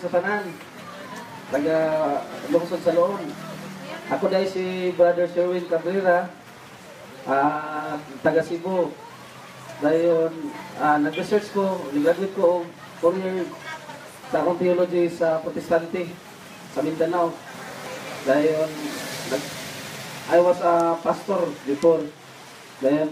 sa tanan. Taga lungsod sa Loon. Ako dahil si Brother Sherwin Cabrera, taga Cebu. Dahil nag-research ko, nag-graduate ko 4 years sa akong theology sa Protestante sa Mindanao. Dahil I was a pastor before. Dahil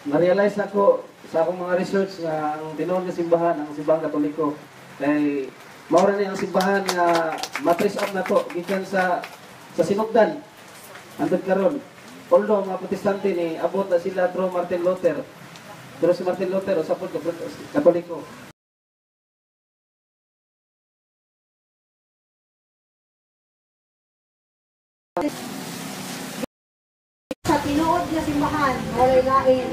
na-realize ako sa akong mga research na ang tinuod nga simbahan, ang simbahang Katoliko. Kay maura na ang simbahan nga matrace up na to gikan sa sinugdan. Andun karon. Although mga Protestante ni abot na sila through Martin Luther. Pero si Martin Luther usapon Katoliko. Sa tinuod na simbahan, walay lain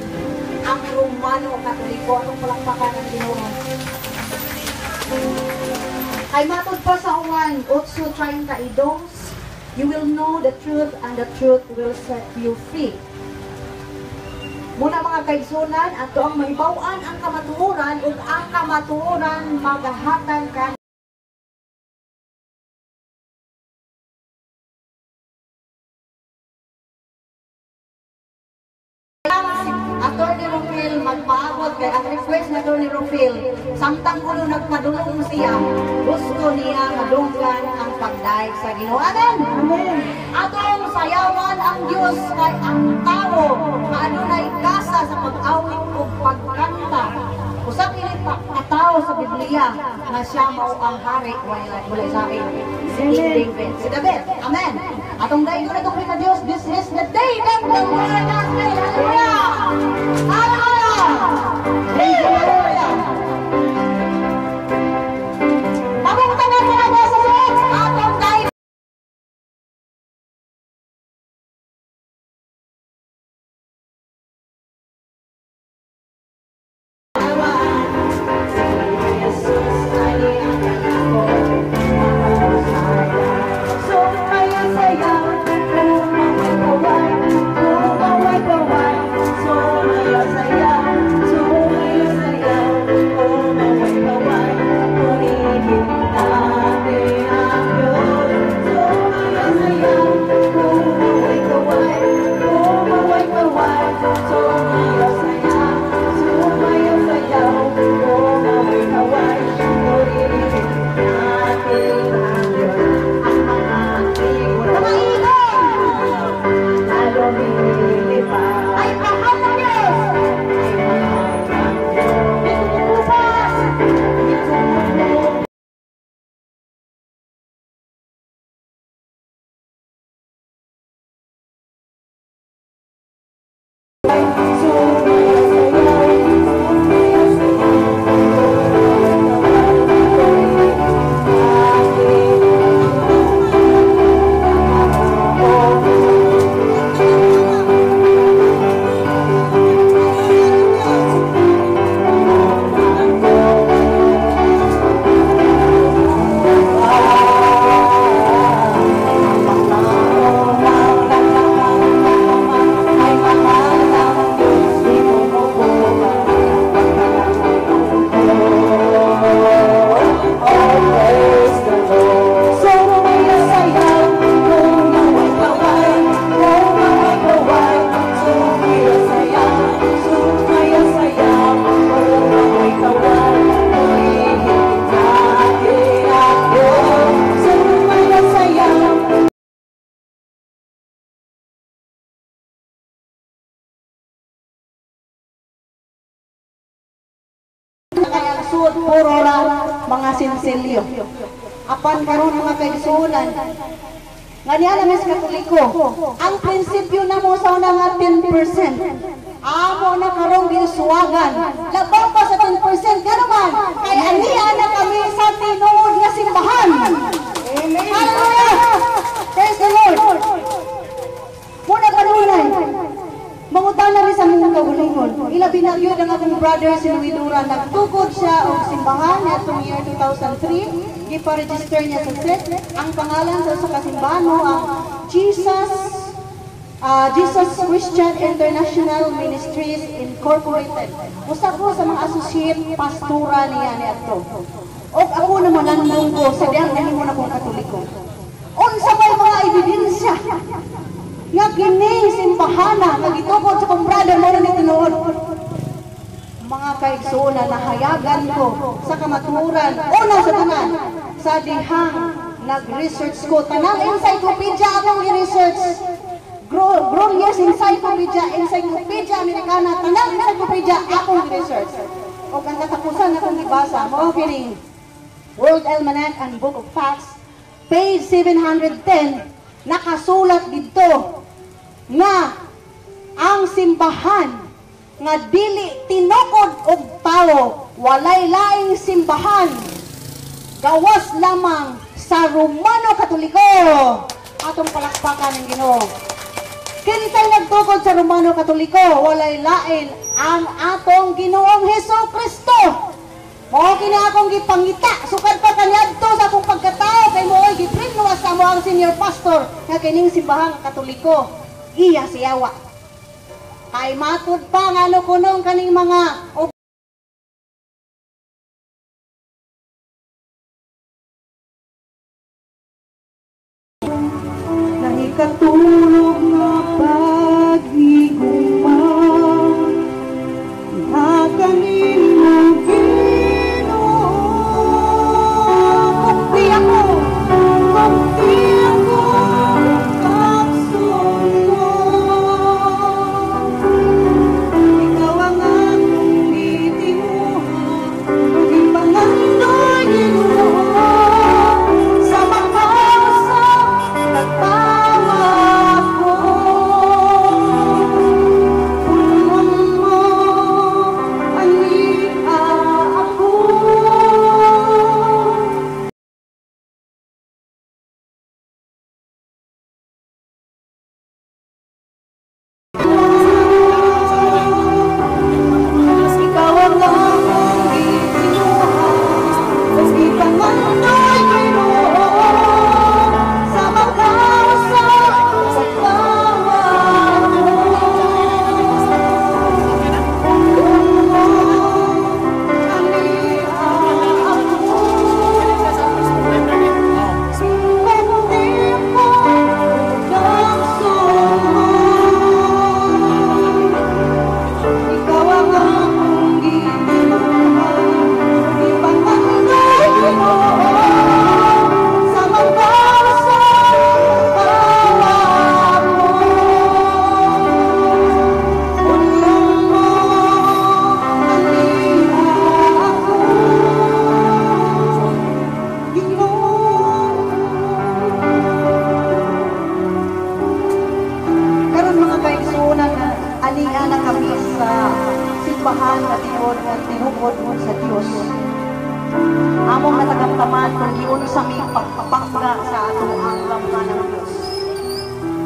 ang Romano Katoliko. Itong palakpakan ng tinuod. Ay matod pa sa Juan 8:32, you will know the truth and the truth will set you free. Muna mga kaigsunan, ato ang mahibaw-an ang kamatuoran ug ang kamatuoran magahatan ka. Attorney Rufil magpaabot kay ang request na Attorney Rufil samtang kuno nagpadulong siya, gusto niya madunggan ang pagdaig sa Ginoo. Amen. Atong sayawan ang Dios kay ang tao maadunay kasa sa pag-awit ug pagkanta. Usa kini tao sa Biblia nga siya mao ang hari walay lain. Si David. Si David. Amen. Atong daig na itong kita Dios, this is the day that the Lord has made. Hallelujah! Hallelujah! Hallelujah! Tamang tanan sa Diyos sa Diyos, atong daig. Puro mga sinsilyo. Apan karon mga kaigsunan. Nga niya na mas Katoliko, ang prinsipyo na mo sa una nga 10%. Amo na karong ginsuwagan. Labaw pa sa 10%. Gano man? Kay aniya na kami sa tinuod nga simbahan. Amen. Hallelujah! Praise the Lord! Muna kanunay. Mangutan na rin sa mga kagulingon. Ilabi na yun ang akong brother si Luidura. Nagtukod siya o simbahan na itong year 2003. Ipa-register niya sa set. Ang pangalan sa kasimbahan mo ang Jesus Christian International Ministries Incorporated. Usa ko sa mga associate pastora niya ni ato. O ako naman nandun ko sa diyang nahimo na kong Katoliko. Unsa may mga ebidensya nga kining simbahana nga gitukod sa kong brother mo ni tinuod. Mga kaigsunan, nahayagan ko sa kamaturan, una sa tanan, sa dihang nag-research ko. Tanang encyclopedia akong i-research. Grolius Encyclopedia Americana, tanang encyclopedia akong i-research. O ang katapusan akong ibasa, mo kining World Almanac and Book of Facts, page 710, nakasulat dito nga ang simbahan nga dili tinukod og tao, walay laing simbahan, gawas lamang sa Romano Katoliko. Atong palakpakan ng Ginoo. Kinsay nagtukod sa Romano Katoliko, walay lain ang atong Ginoong Hesukristo. Mao kini akong gipangita, sukad pa kaniadto sa akong pagkatao kay mo'y giprinwas sa mo ang senior pastor nga kining simbahang Katoliko. Iya siyawa. Kay matud pa nga ano kunong kaning mga nahikatulog nga paghigugma na kanimong Ginoo. Kumpi ako kaksunod. Ikaw ang aking titimuha, ipangandoy Ginoo sa makausa nagtawag ko. Punon mo ania ako. Ikaw ang aking titimuha, ipangandoy Ginoo sa makausa nagtawag ko. Punon mo ania ako. Ikaw ang aking titimuha, ipangandoy Ginoo sa makausa nagtawag ko. Punon mo ania ako, Ginoo. Karon mga kaigsunan, ania na kami sa simbahan nga tinuod at tinukod mo sa Dios. Among natagamtaman kung giunsa mi pagpapangga sa atong anglam nga ng Dios.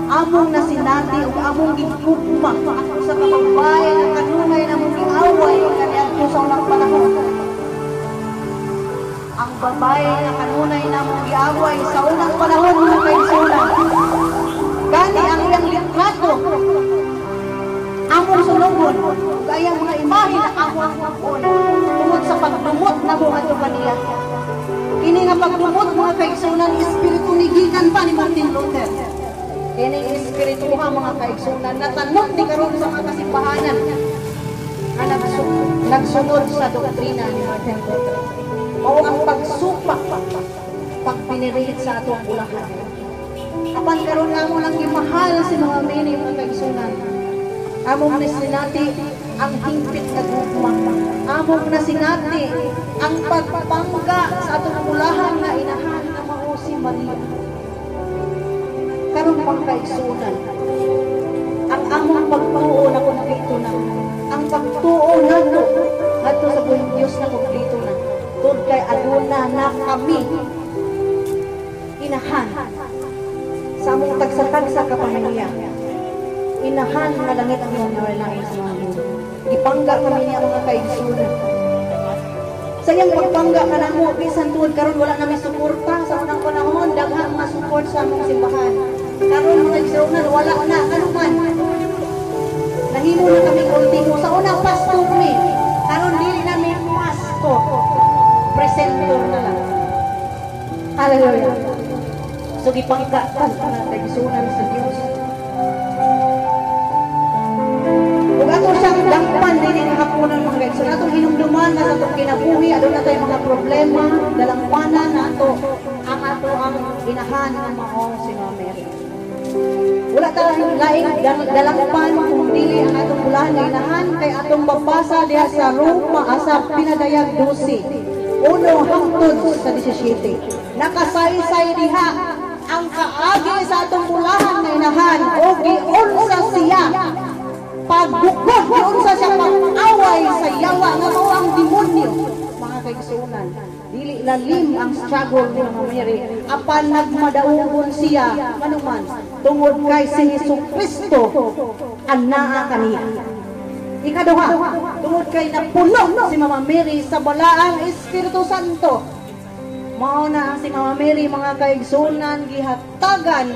Among nasinati ug among gigugma ato sa kababae nga kanunay namong giaway kaniadto sa unang panahon. Ang babae nga kanunay namong giaway sa unang panahon mga kaigsunan. Gani ang iyang litrato among sulugon kaya mga imahe na among hapon tungod sa pagdumot na mga kaniya. Kini nga pagdumot mga kaigsunan, espiritu ni gikan pa ni Martin Luther. Kini espiritu mga kaigsunan natanong ni karon sa mga kasimbahanan nga nagsunod sa doktrina ni Martin Luther. Mao ang pagsupak pagpinirihit sa atong ulahan. Apan karon namo lang gimahal si mga mini mga kaigsunan. Among nasinati ang hingpit na gugma. Among nasinati ang pagpangga sa atong ulahan na inahan na mao si Maria. Karon mga kaigsunan, ang among pagtuo na kumpleto na. Ang pagtuo nato ngadto sa buong Dios na kumpleto na. Tungod kay aduna na kami inahan sa among tagsa-tagsa kapamilya. Inahan nga langit ang mga langit sa mga Ginoo. Gipangga kami niya mga kaigsunan. Sa iyang pagpangga ka na mo, bisan tuod karon wala namin suporta sa unang panahon, daghang mga support sa among simbahan. Karon mga kaigsunan, wala na, kanuman. Nahimo na kami ultimo. Sa unang pastor mi, karon dili namin pastor. Presenter na lang. Hallelujah. So, gipangkatan ka na kaigsunan sa Diyos. Kung ato siyang dangpan, din ang hapunan mga kaigsunan. Atong hinumduman na sa itong kinabuhi, adun na tayo mga problema, dalampanan na ato ang inahan ng mga si Mama Mary. Wala tayong laing dalangpan kung dili ang atong bulahan na inahan kay atong mabasa diha sa Roma sa pinadayag 12. Uno hangtod sa 17. Nakasaysay diha ang kaagi sa atong bulahan na inahan o giunsa siya pagbukod, giunsa siya pag-away sa yawa nga mao ang demonyo. Mga kaigsunan, dili lalim ang struggle ni Mama Mary apan nagmadaungon siya manuman tungod kay si Jesucristo anaa kaniya. Ikaduha, tungod kay napuno si Mama Mary sa balaang Espiritu Santo. Mao na ang si Mama Mary mga kaigsunan gihatagan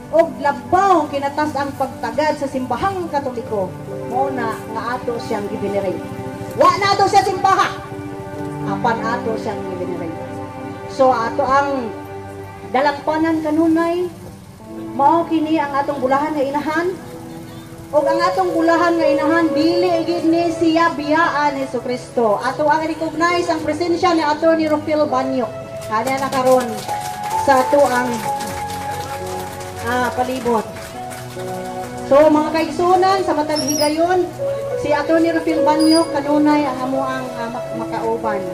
og labaw kinatas ang pagtagad sa simbahang Katoliko. Mao na nga ato siyang givenerate. Wa na ato siya simbaha. Apan ato siyang givenerate. So ato ang dalangpanan kanunay mao kini ang atong bulahan nga inahan. Og ang atong bulahan nga inahan dili gid ni siya biyaan ni Jesucristo. Ato ang recognize ang presensya ni Atty. Rufil Banyok. Kanya na karon sa ato ang palibot. So mga kaigsunan sa matag higayon si Atty. Rufil Banyok kanunay ang amo ang makauban.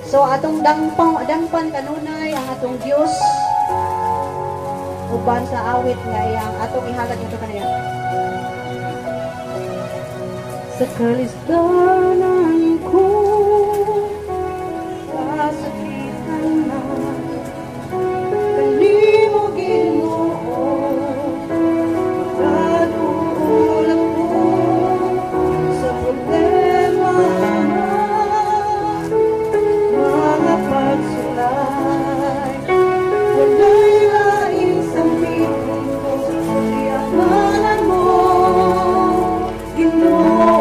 So atong dangpan kanunay ang atong Dios uban sa awit nga iyang atong ihatag ito kaniya. Sa kalistanan ko kasakitan na kalimugin mo katulad ko sa problema mga pagsulay walay lain sa piling ko kayamanan mo Ginoo.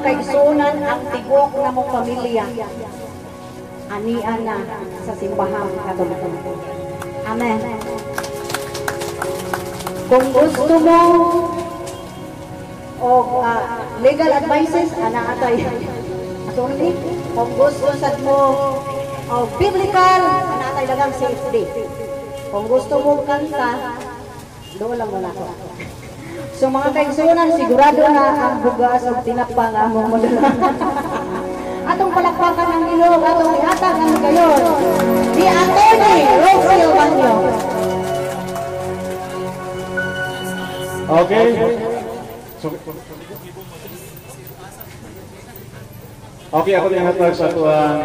kaigsunan ang tibok na mong pamilya. Anian na sa simbahang Katoliko. Amen. Kung gusto mo o legal advices, ana atay. Attorney, kung gusto sad mo o biblical, ana atay dagang CFD. Kung gusto mo kanta, doon lang muna ko. So mga kaigsunan, sigurado na ang bugas o tinapang among madala. Atong palakpakan ng ilog, atong ihatag ang gayon. Di Attorney Roxil Banyo. Okay. Okay, ako din hatag sa tuwang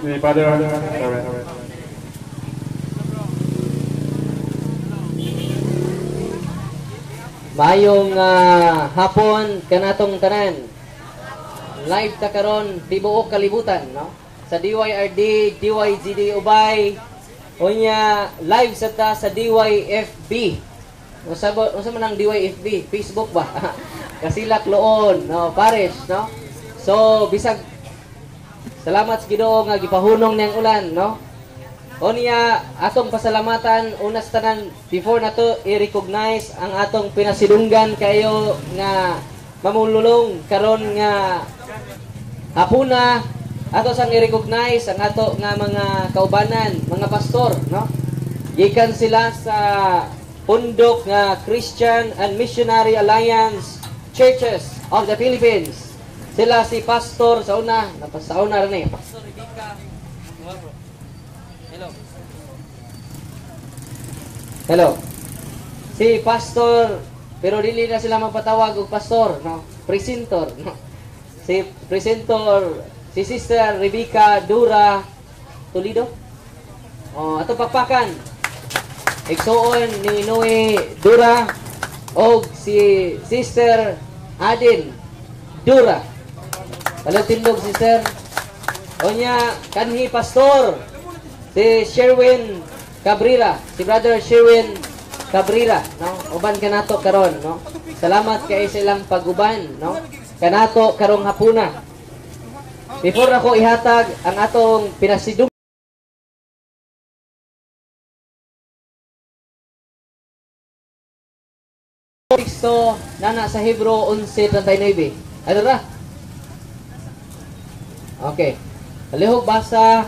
ni Father. Mayong hapon kanatong tanan. Live ta karon tibuok kalibutan, no? Sa DYRD, DYGD Ubay, unya live sa ta sa DYFB. Unsa man ang DYFB? Facebook ba? Kasilak Loon, no? Parish, no? So bisag salamat sa Ginoo nga gipahunong niyang ulan, no? Unya atong pasalamatan unas tanan before nato i-recognize ang atong pinasidunggan kayo nga mamululong karon nga hapuna ato sang i-recognize ang ato nga mga kaubanan, mga pastor, no? Gikan sila sa pundok nga Christian and Missionary Alliance Churches of the Philippines. Sila si Pastor sa una rin eh. Pastor Rebecca. Hello. Hello. Si Pastor, pero dili na sila magpatawag og pastor, no? Presentor, no? Si Presentor, si Sister Rebecca Dura Toledo. Oh, ato pakpakan. Igsuon ni Noe Dura og si Sister Adin Dura. Palutindog Sister. Onya kanhi pastor si Sherwin Cabrera, si Brother Sherwin Cabrera, no? Uban kanato karon, no? Salamat kay sa ilang paguban, no? Kanato karong hapuna. Before ako ihatag ang atong pinasidung teksto nana sa Hebro 11:39. Ano ra? Okay. Alihog basa,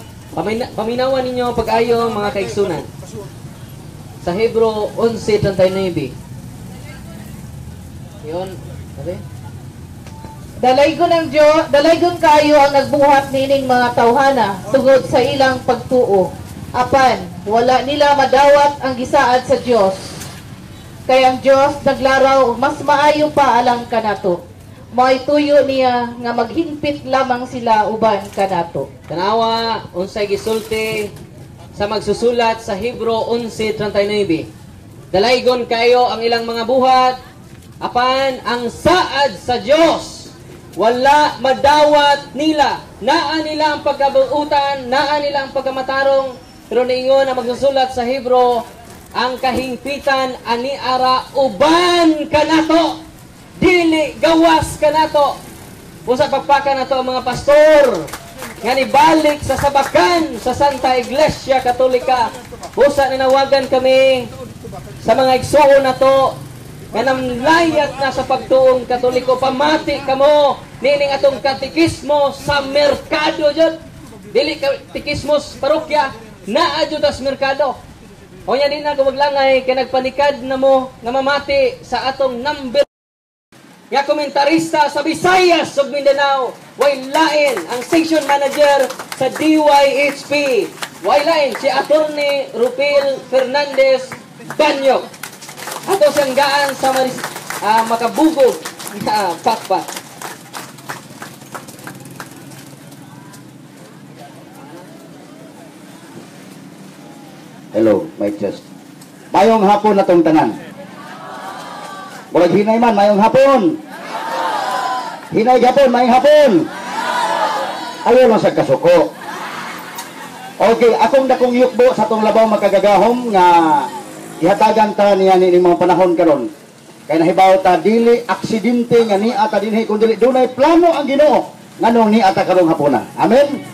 paminawan ninyo pag-ayo mga kaigsunan. Sa Hebro 11:39. Yon, okay? Dalaygon kayo ang nagbuhat nining mga tawhana tungod sa ilang pagtuo. Apan, wala nila madawat ang gisaad sa Dios. Kaya ang Dios naglaraw mas maayo pa alang kanato. May tuyo niya nga maghimpit lamang sila uban kanato. Tanawa unsay gisulti sa magsusulat sa Hebro 11:39. Dalaygon kayo ang ilang mga buhat apan ang saad sa Dios wala madawat nila. Naa nila ang pagkabuutan, naa nila ang pagkamatarong, pero niingon ang magsusulat sa Hebro ang kahingpitan ani ara uban kanato. Dili gawas kanato. Usa pagpaka nato ang mga pastor nga nibalik sa sabakan sa Santa Iglesia Katolika. Usa nanawagan kami sa mga igsuon nato nga namlayat na sa pagtuong Katoliko. Pamati kamo nining atong katekismo sa merkado jud. Dili katekismo sa parokya, naa jud sa merkado. O nya din na gumaglanay kay nagpanikad na mo nga mamati sa atong number nga komentarista sa Visayas ug Mindanao. Way lain ang station manager sa DYHP. Way lain si Attorney Rupil Fernandez Banyo. Ato siyang gaan sa makabugog na pakpak. Hello, mic test. Mayong hapon na tong tanan. Bulag hinay man, mayong hapon. Hinay hapon, mayong hapon. Ayaw lang sa kasuko. Okay, akong dakong yukbo sa tong labaw magkagagahom nga ihatagan ta niya ni mga panahon karon. Kay nahibaw ta dili aksidente nga ni ata dinhi kun dili dunay plano ang Ginoo nganong ni ata karong hapuna. Amen.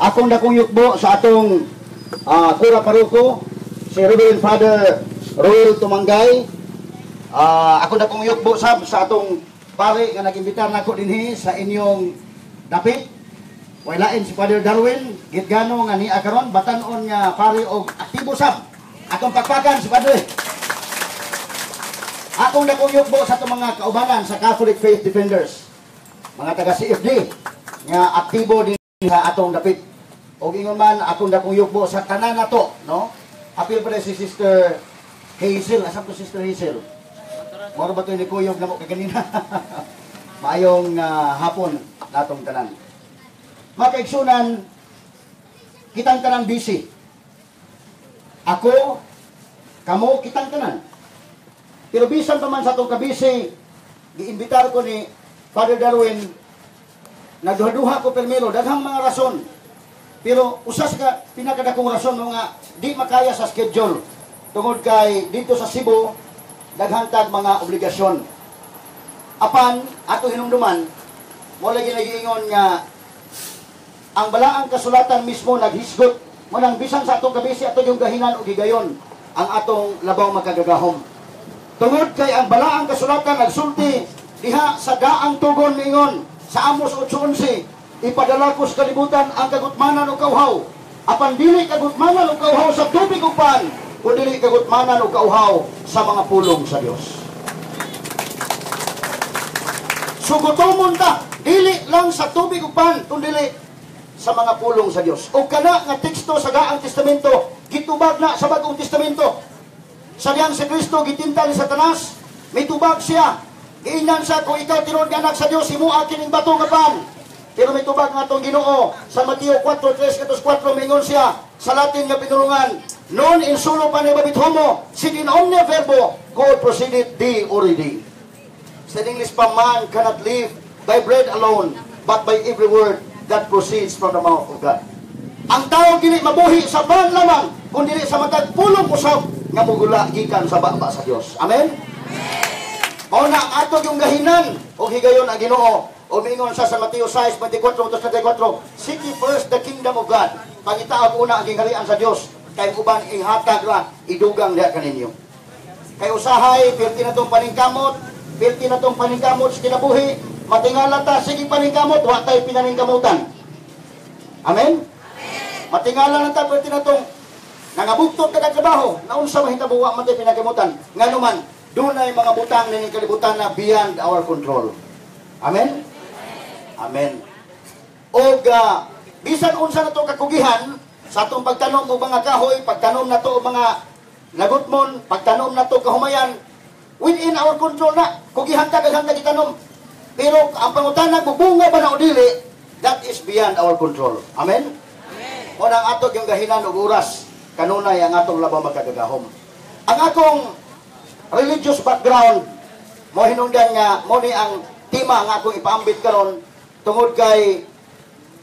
Akong dakong yukbo sa atong Kura Paruko, si Reverend Father Roel Tumanggay. Ako dakong yukbo sa atong pare nga nag-imbitar nako dinhi sa inyong dapit. Walain si Father Darwin, gitgano nga ni akaron batan-on nga pare og aktibo sab. Akong pakpakan si Padre. Akong dakong yukbo sa itong mga kaubanan sa Catholic Faith Defenders, mga taga CFD, nga aktibo din sa atong dapit. O ingon man, akong dakong yukbo sa tanan na to, no? Apil pa rin si Sister Hazel. Asam ko Sister Hazel? Moro ba ito ni Kuyog na mo kaganina? Mayong hapon natong tanan. Mga kaigsunan, kitang tanan busy. Ako, kamo, kitang tanan. Pero bisan pa man sa itong kabisi, giimbitar ko ni Father Darwin, nagduha-duha ko permero, daghang mga rason. Pero usas ka, pinakadakong rason nga di makaya sa schedule. Tungod kay dito sa Cebu, daghang tag mga obligasyon. Apan, ato hinumduman, mo lagi nagiingon nga, ang balaang kasulatan mismo naghisgot, mo nang bisan sa atong kabisi, ato yung gahinan o gigayon, ang atong labaw magkagagahom. Tungod kay ang balaang kasulatan nagsulti diha sa daang tugon mingon sa Amos 8:11, ipadala ko sa kalibutan ang kagutmanan o kauhaw. Apan dili kagutmanan o kauhaw sa tubig ug pan, kundi dili kagutmanan o kauhaw sa mga pulong sa Dios. Sugutomon ta, dili lang sa tubig ug pan, kundi dili sa mga pulong sa Dios. O kana nga teksto sa Daang Testamento gitubag na sa Bagong Testamento. Sa diyang si Kristo gitinta ni Satanas, may tubag siya. Giingnan siya, kung ikaw tinuod nga anak sa Dios, himo akin ning bato nga pan. Pero may tubag nga atong Ginoo sa Mateo 4:3-4 mingon siya sa Latin nga pinulungan, non in solo panebabit homo, sed in omnia verbo, quod proceeded di oridi. Sa English pa, man cannot live by bread alone, but by every word that proceeds from the mouth of God. Ang tao dili mabuhi sa pan lamang, kundi dili sa matag pulong usab nga mugula gikan sa baba sa Dios. Amen. Mao na ang ato yung gahinan o higayon ang Ginoo. O mingon sa Mateo 6:24-34, seek ye first the kingdom of God. Pangitaog una ang gingharian sa Dios, kay uban inghatag ra idugang diha kaninyo. Kay usahay perti na tong paningkamot, perti na tong paningkamot sa kinabuhi, matingala ta sige paningkamot, wa tay pinaningkamutan. Amen. Matingala na ta perti na tong nangabuktot ka trabaho, naunsa mahitabuwa man tay pinakamutan. Nganuman, dunay mga butang ning kalibutan na beyond our control. Amen. Amen. Og bisan unsa na to kakugihan sa atong pagtanom og mga kahoy, pagtanom na to og mga lagutmon, pagtanom na to kahumayan, within our control na. Kugihan ka daghang gitanom. Pero ang pangutana mubunga ba na o dili, that is beyond our control. Amen. Amen. O nang ato yung gahinan og oras, kanunay ang atong labaw magkagagahom. Ang akong religious background, mo hinungdan nga mo ni ang tema nga akong ipaambit karon tungod kay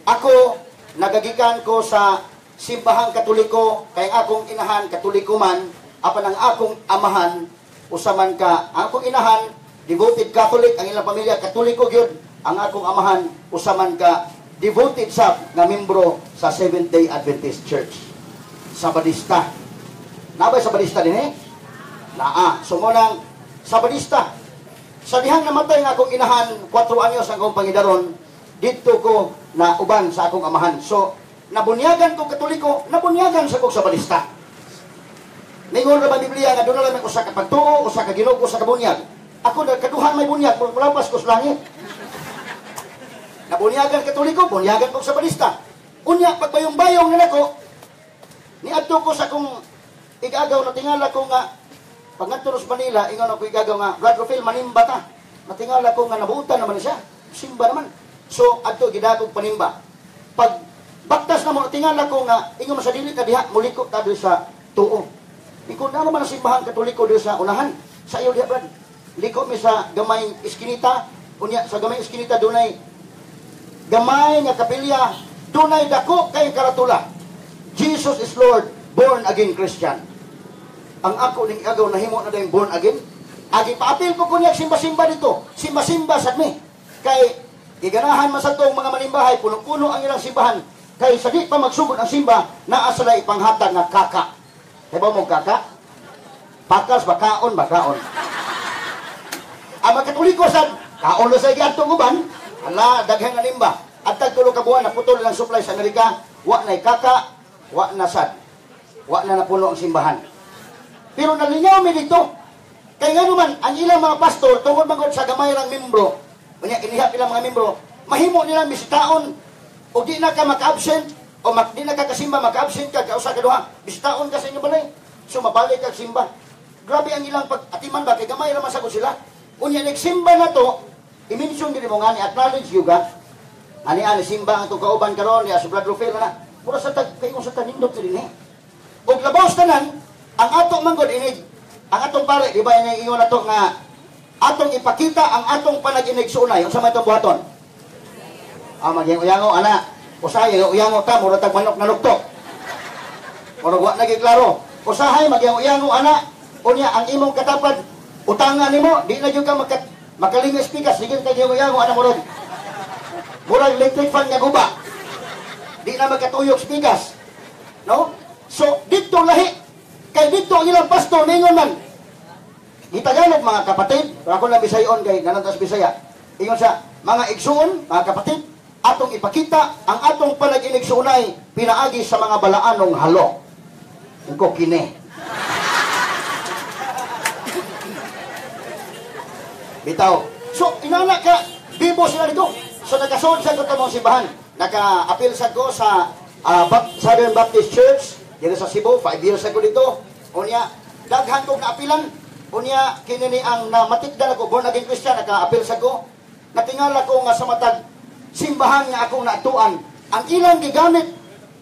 ako nagagikan ko sa simbahang Katoliko, kay ang akong inahan Katoliko man, apan ang akong amahan usaman ka. Ang akong inahan devoted Catholic, ang ilang pamilya Katoliko gyud. Ang akong amahan usaman ka devoted sab nga membro sa Seventh-day Adventist Church. Sabadista. Nabay Sabadista din eh? Naa. So mo nang Sabadista. Sa dihang namatay nga akong inahan, 4 anyos ang akong pangidaron, dito ko na uban sa akong amahan. So, nabunyagan ko Katoliko, nabunyagan sa kong Sabadista. Mingon ra ba Biblia nga doon na lang usa ka pagtuo, usa ka Ginoo, usa ka bunyag. Ako nagkaduhan may bunyag, mulapas ko sa langit. Nabunyagan Katoliko, bunyagan ko Sabadista. Unya, pagbayong-bayong nila ko, niadto ko sa kong igagaw na tingala ko nga, pagngadto sa Manila, ingon ako igagaw nga, Brad Rufil, manimba ta. Natingala ko nga nabuutan naman siya. Simba naman. So, adto gidagog panimba. Pag baktas na mo, tingala ko nga, ingon sa dili ka diha, muliko ta doon sa tuo. Ikaw na naman ang simbahan Katoliko doon sa unahan. Sa iyo diha, Brad. Liko mi sa gamay iskinita. Unya, sa gamay iskinita, dunay gamay nga kapilya. Dunay dako kay karatula. Jesus is Lord, born again Christian. Ang ako ning agaw nahimo na dayong born again, Agi paapil ko kunya simba-simba dito. Simba-simba sad mi. Kay iganahan man sa tong mga manimbahay, puno-puno ang ilang simbahan. Kay sa di pa magsugod ang simba, naa sila ipanghatag nga kaka. Diba mo kaka? Pakas bakaon. Ang magkatoliko sad, kaon na sa igatong uban, ala daghang alimba. At tagtulo ka buwan na putol lang supply sa Amerika, wa na kaka, wa na sad. Wa na napuno ang simbahan. Pero nalingaw mi dito. Kay nga naman, ang ilang mga pastor, tungkol magod sa gamay ng membro, unya inihap ilang mga membro, mahimo nilang bisitaon, o di na ka maka-absent, o di na ka kasimba, maka-absent ka, kausa ka duha, bisitaon ka sa inyo balay. So mabalik ka simba. Grabe ang ilang pag-atiman ba, kay gamay naman sagot sila. Unya nagsimba na to, i-mention din mo nga ni acknowledge yuga, ani simba ang itong kauban karon niya, si Brad Rufel na, mura sa kayo sa tanindot din eh. O labaw tanan, ang atong manggod, ang atong pare, di ba yung ingon na to nga, atong ipakita ang atong panaginig sunay, yung sa may itong buhaton. Magyang-uyango, ana, usahay, uyango ta, mura tag manok na luktok. Mura wa naging klaro. Usahay, magyang-uyango, ana, unya, ang imong katapad, utangan nimo, di na yung ka makalingas pikas, sige kayo yang ana mo ron. Murag electric fan nga guba. Di na magkatuyok pikas. No? So dito lahi kay dito ang ilang pastor ningon man. Gitagalog mga kapatid, ako na Bisayon kay nanantas Bisaya. Ingon sa mga igsuon, mga kapatid, atong ipakita ang atong panaginigsunay pinaagi sa mga balaanong halo. Ug kini. Bitaw. So, inana ka, bibo sila dito. So, nagkasood sa ko mong simbahan. Naka-appeal sa ko sa Southern Baptist Church, dito sa Cebu, 5 years ago dito. Unya, daghan kong naapilan. Unya, kinini ang matikdan ako, born again Christian, naka-appeal sa ko. Natingala ko nga sa matag simbahan nga akong natuan. Ang ilang gigamit,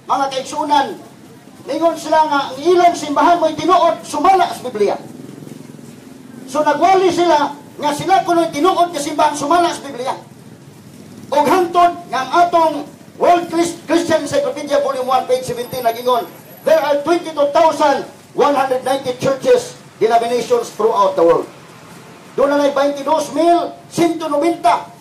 mga kaigsunan, ningon sila nga, ang ilang simbahan mo'y tinuod, sumala sa Biblia. So, nagwali sila, nga sila kuno'y tinuod nga simbahan sumala sa Biblia. O hantod nga ang atong World Christian Encyclopedia Volume 1, page 17, nagingon, there are 22,190 churches, denominations throughout the world. Doon na 22,190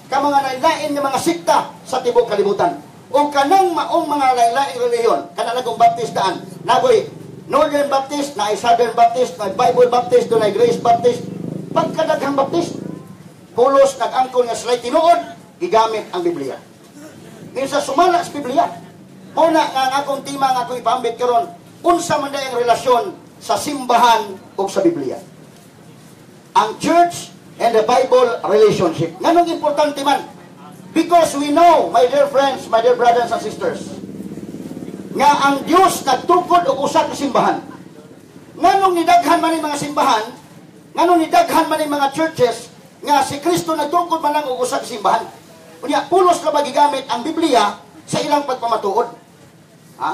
ka mga nailain nga mga sikta sa tibok kalibutan. O kanang maong mga lain-laing reliyon, kanalagong Baptistaan, nagoy Northern Baptist, na Southern Baptist, na Bible Baptist, doon na Grace Baptist, pagkadaghang Baptist, pulos nag-angkol nga sila'y tinuod, gigamit ang Biblia. Minsan sumala sa Biblia. Muna nga ang akong tima nga akong ipambit karon, unsa man na ang relasyon sa simbahan o sa Biblia. Ang church and the Bible relationship. Nganong importante man? Because we know, my dear friends, my dear brothers and sisters, nga ang Diyos nagtukod og usa ka simbahan. Nganong nidaghan man ang mga simbahan, nganong nidaghan man ang mga churches, nga si Kristo nagtukod man ang og usa ka simbahan. Unya, pulos na magigamit ang Biblia sa ilang pagpamatuod. Ha?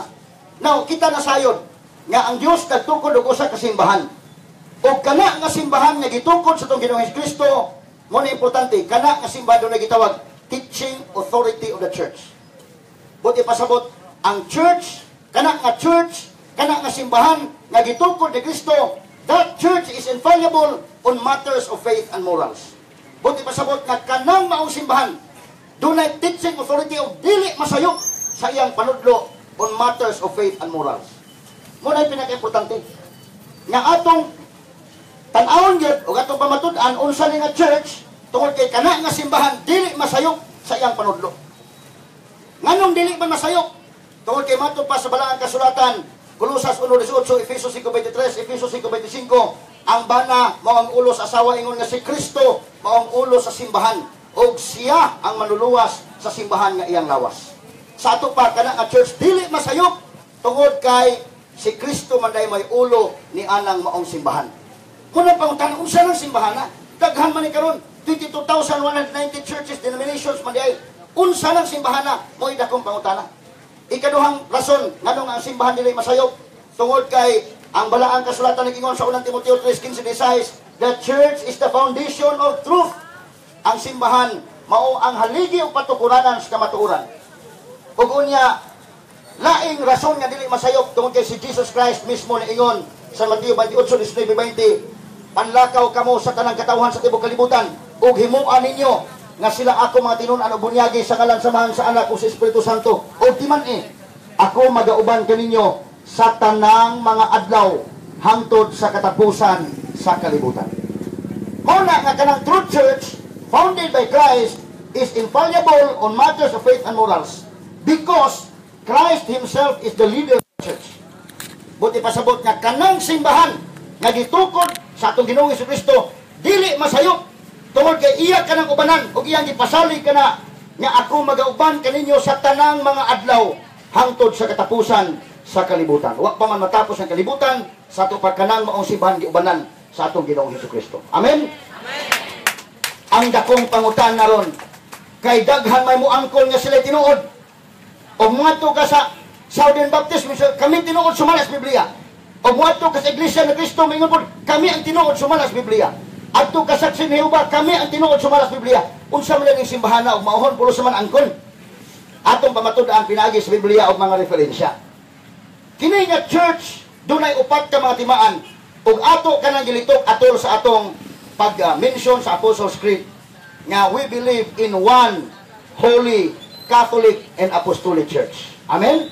Now, kita na sayod, nga ang Diyos nagtukod og usa ka simbahan. O kana nga simbahan nga gitukod sa itong Ginoong Kristo, mo na importante, kana nga simbahan doon na gitawag, teaching authority of the church. Buti pasabot, ang church, kana nga simbahan nga gitukod ni Kristo, that church is infallible on matters of faith and morals. Buti pasabot nga kanang maong simbahan, doon ay teaching authority of dili masayok sa iyang panudlo on matters of faith and morals. Muna ay pinaka-importante. Nga atong tan-awon yun, o atong pamatud-an, unsa ni nga church, tungkol kay kana nga simbahan, dili masayok sa iyang panudlo. Nganong dili man masayok? Tungkol kay matod pa sa balaang kasulatan, Colosas 1:18, Efesos 5:23, Efesos 5:25, ang bana mao ang ulo sa asawa, ingon nga si Kristo mao ang ulo sa simbahan, ug siya ang manluluwas sa simbahan nga iyang lawas. Sa ato pa kana nga church dili masayok tungod kay si Kristo man day may ulo ni anang maong simbahan. Muna pangutan unsa nang simbahan na? Daghan man ni karon 22,190 churches, denominations man day. Unsa nang simbahan na? Mo'y dakong pangutana. Ikaduhang rason nganong ang simbahan dili masayok tungod kay ang balaang kasulatan nag-ingon sa unang Timoteo 3:15-16, the church is the foundation of truth. Ang simbahan mao ang haligi o patukuranan sa kamatuoran. Ug unya laing rason nga dili masayok tungod kay si Jesus Christ mismo niingon sa Mateo 28:19-20, panlakaw kamo sa tanang katawhan sa tibuok kalibutan, ug himuan ninyo nga sila ako mga tinunan o bunyagi sa ngalan samahan sa anak o sa Espiritu Santo. O timan ako magauban kaninyo sa tanang mga adlaw hangtod sa katapusan sa kalibutan. Muna nga kanang true church founded by Christ is infallible on matters of faith and morals because Christ Himself is the leader of the church. Buti pasabot nga kanang simbahan nga gitukod sa atong Ginoong Jesucristo dili masayop tungod kay iya kanang ubanan ug iyang gipasalig kana nga ako magauban kaninyo sa tanang mga adlaw hangtod sa katapusan sa kalibutan. Wa pa man matapos ang kalibutan sa ato pagkanang maong simbahan giubanan sa atong Ginoong Jesucristo. Amen. Amen. Ang dakong pangutan naron kay daghan may muangkol nga sila tinuod. O muadto ka sa Southern Baptist, kami tinuod sumalas Biblia. O muadto ka sa Iglesia ni Cristo, mingon pod, kami ang tinuod sumalas Biblia. Adto ka sa Jehovah, kami ang tinuod sumalas Biblia. Unsa man lang yung simbahan na, o maohon, pulo sa man angkol. Atong pamatud-an pinagi sa Biblia o mga referensya. Kini nga church, dunay upat ka mga timaan, ug ato ka nang gilitok atol sa atong pag-mention sa Apostles' Creed, nga we believe in one holy Catholic and Apostolic Church. Amen?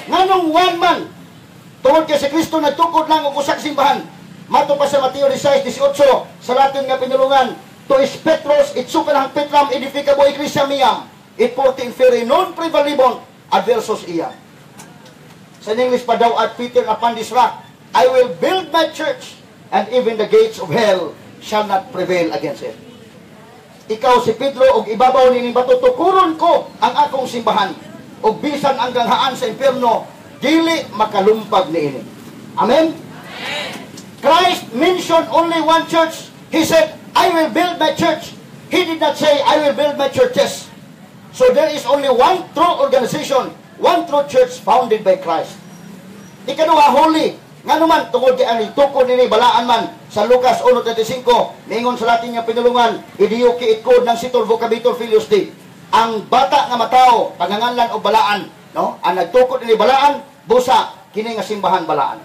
Nganong one man, tungod kay si Kristo nagtukod lang og usa ka simbahan. Mato pa sa Mateo 16:18 sa Latin nga pinulungan, to is Petros itsukan ang Petram edificabo Ecclesia miam, it porti inferi non prevalibon adversos iam. Sa English pa daw at Peter upon this rock, I will build my church, and even the gates of hell shall not prevail against it. Ikaw si Pedro og ibabaw nining bato, tukuron ko ang akong simbahan, og bisan ang ganghaan sa impierno dili makalumpag niini. Amen. Christ mentioned only one church. He said, I will build my church. He did not say, I will build my churches. So there is only one true organization, one true church founded by Christ. Ikaduha, holy. Nga naman, tungod kay ang itukod nini balaan man sa Lucas 1:35, ningon sa Latin nga pinulungan, idiyo kiitkod ng sitol vocabitor filius Dei. Ang bata nga matao, paganganlan o balaan, no? Ang nagtukod nini balaan, busa, kini nga simbahan balaan.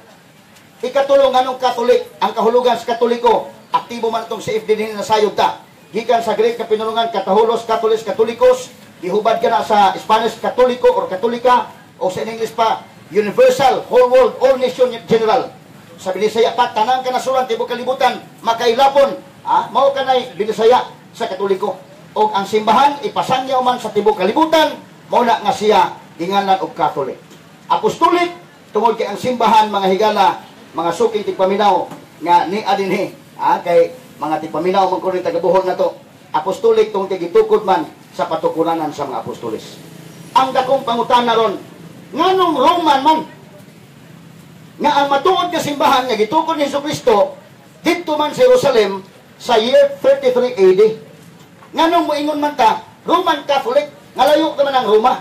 Ikatulong nganong Katolik, ang kahulugan sa Katoliko, aktibo man itong CFD din na sayod ta. Gikan sa Greek na pinulungan, Kataholos, Katolis, Katolikos, ihubad ka na sa Spanish, Katoliko or Katolika, o sa English pa, Universal, Whole World, All Nation General. Sa Binisaya pa, tanang ka na sulan, tibuok kalibutan, makailapon, mao ka na'y Binisaya sa Katoliko. O ang simbahan, ipasangyaw man sa tibuok kalibutan, mao na nga siya, dingalan og Katolik. Apostolik, tungod kay ang simbahan, mga higala, mga suking tigpaminaw nga ni adinhi kay mga tigpaminaw man kuno tagabuhon na to. Apostolik tungod kay gitukod man sa patukuranan sa mga apostolis. Ang dakong pangutana ron, nganong Roman man nga ang matuod nga simbahan nga gitukod ni Jesucristo didto man sa Jerusalem sa year 33 AD. Nganong moingon man ta Roman Catholic nga layo naman ang Roma?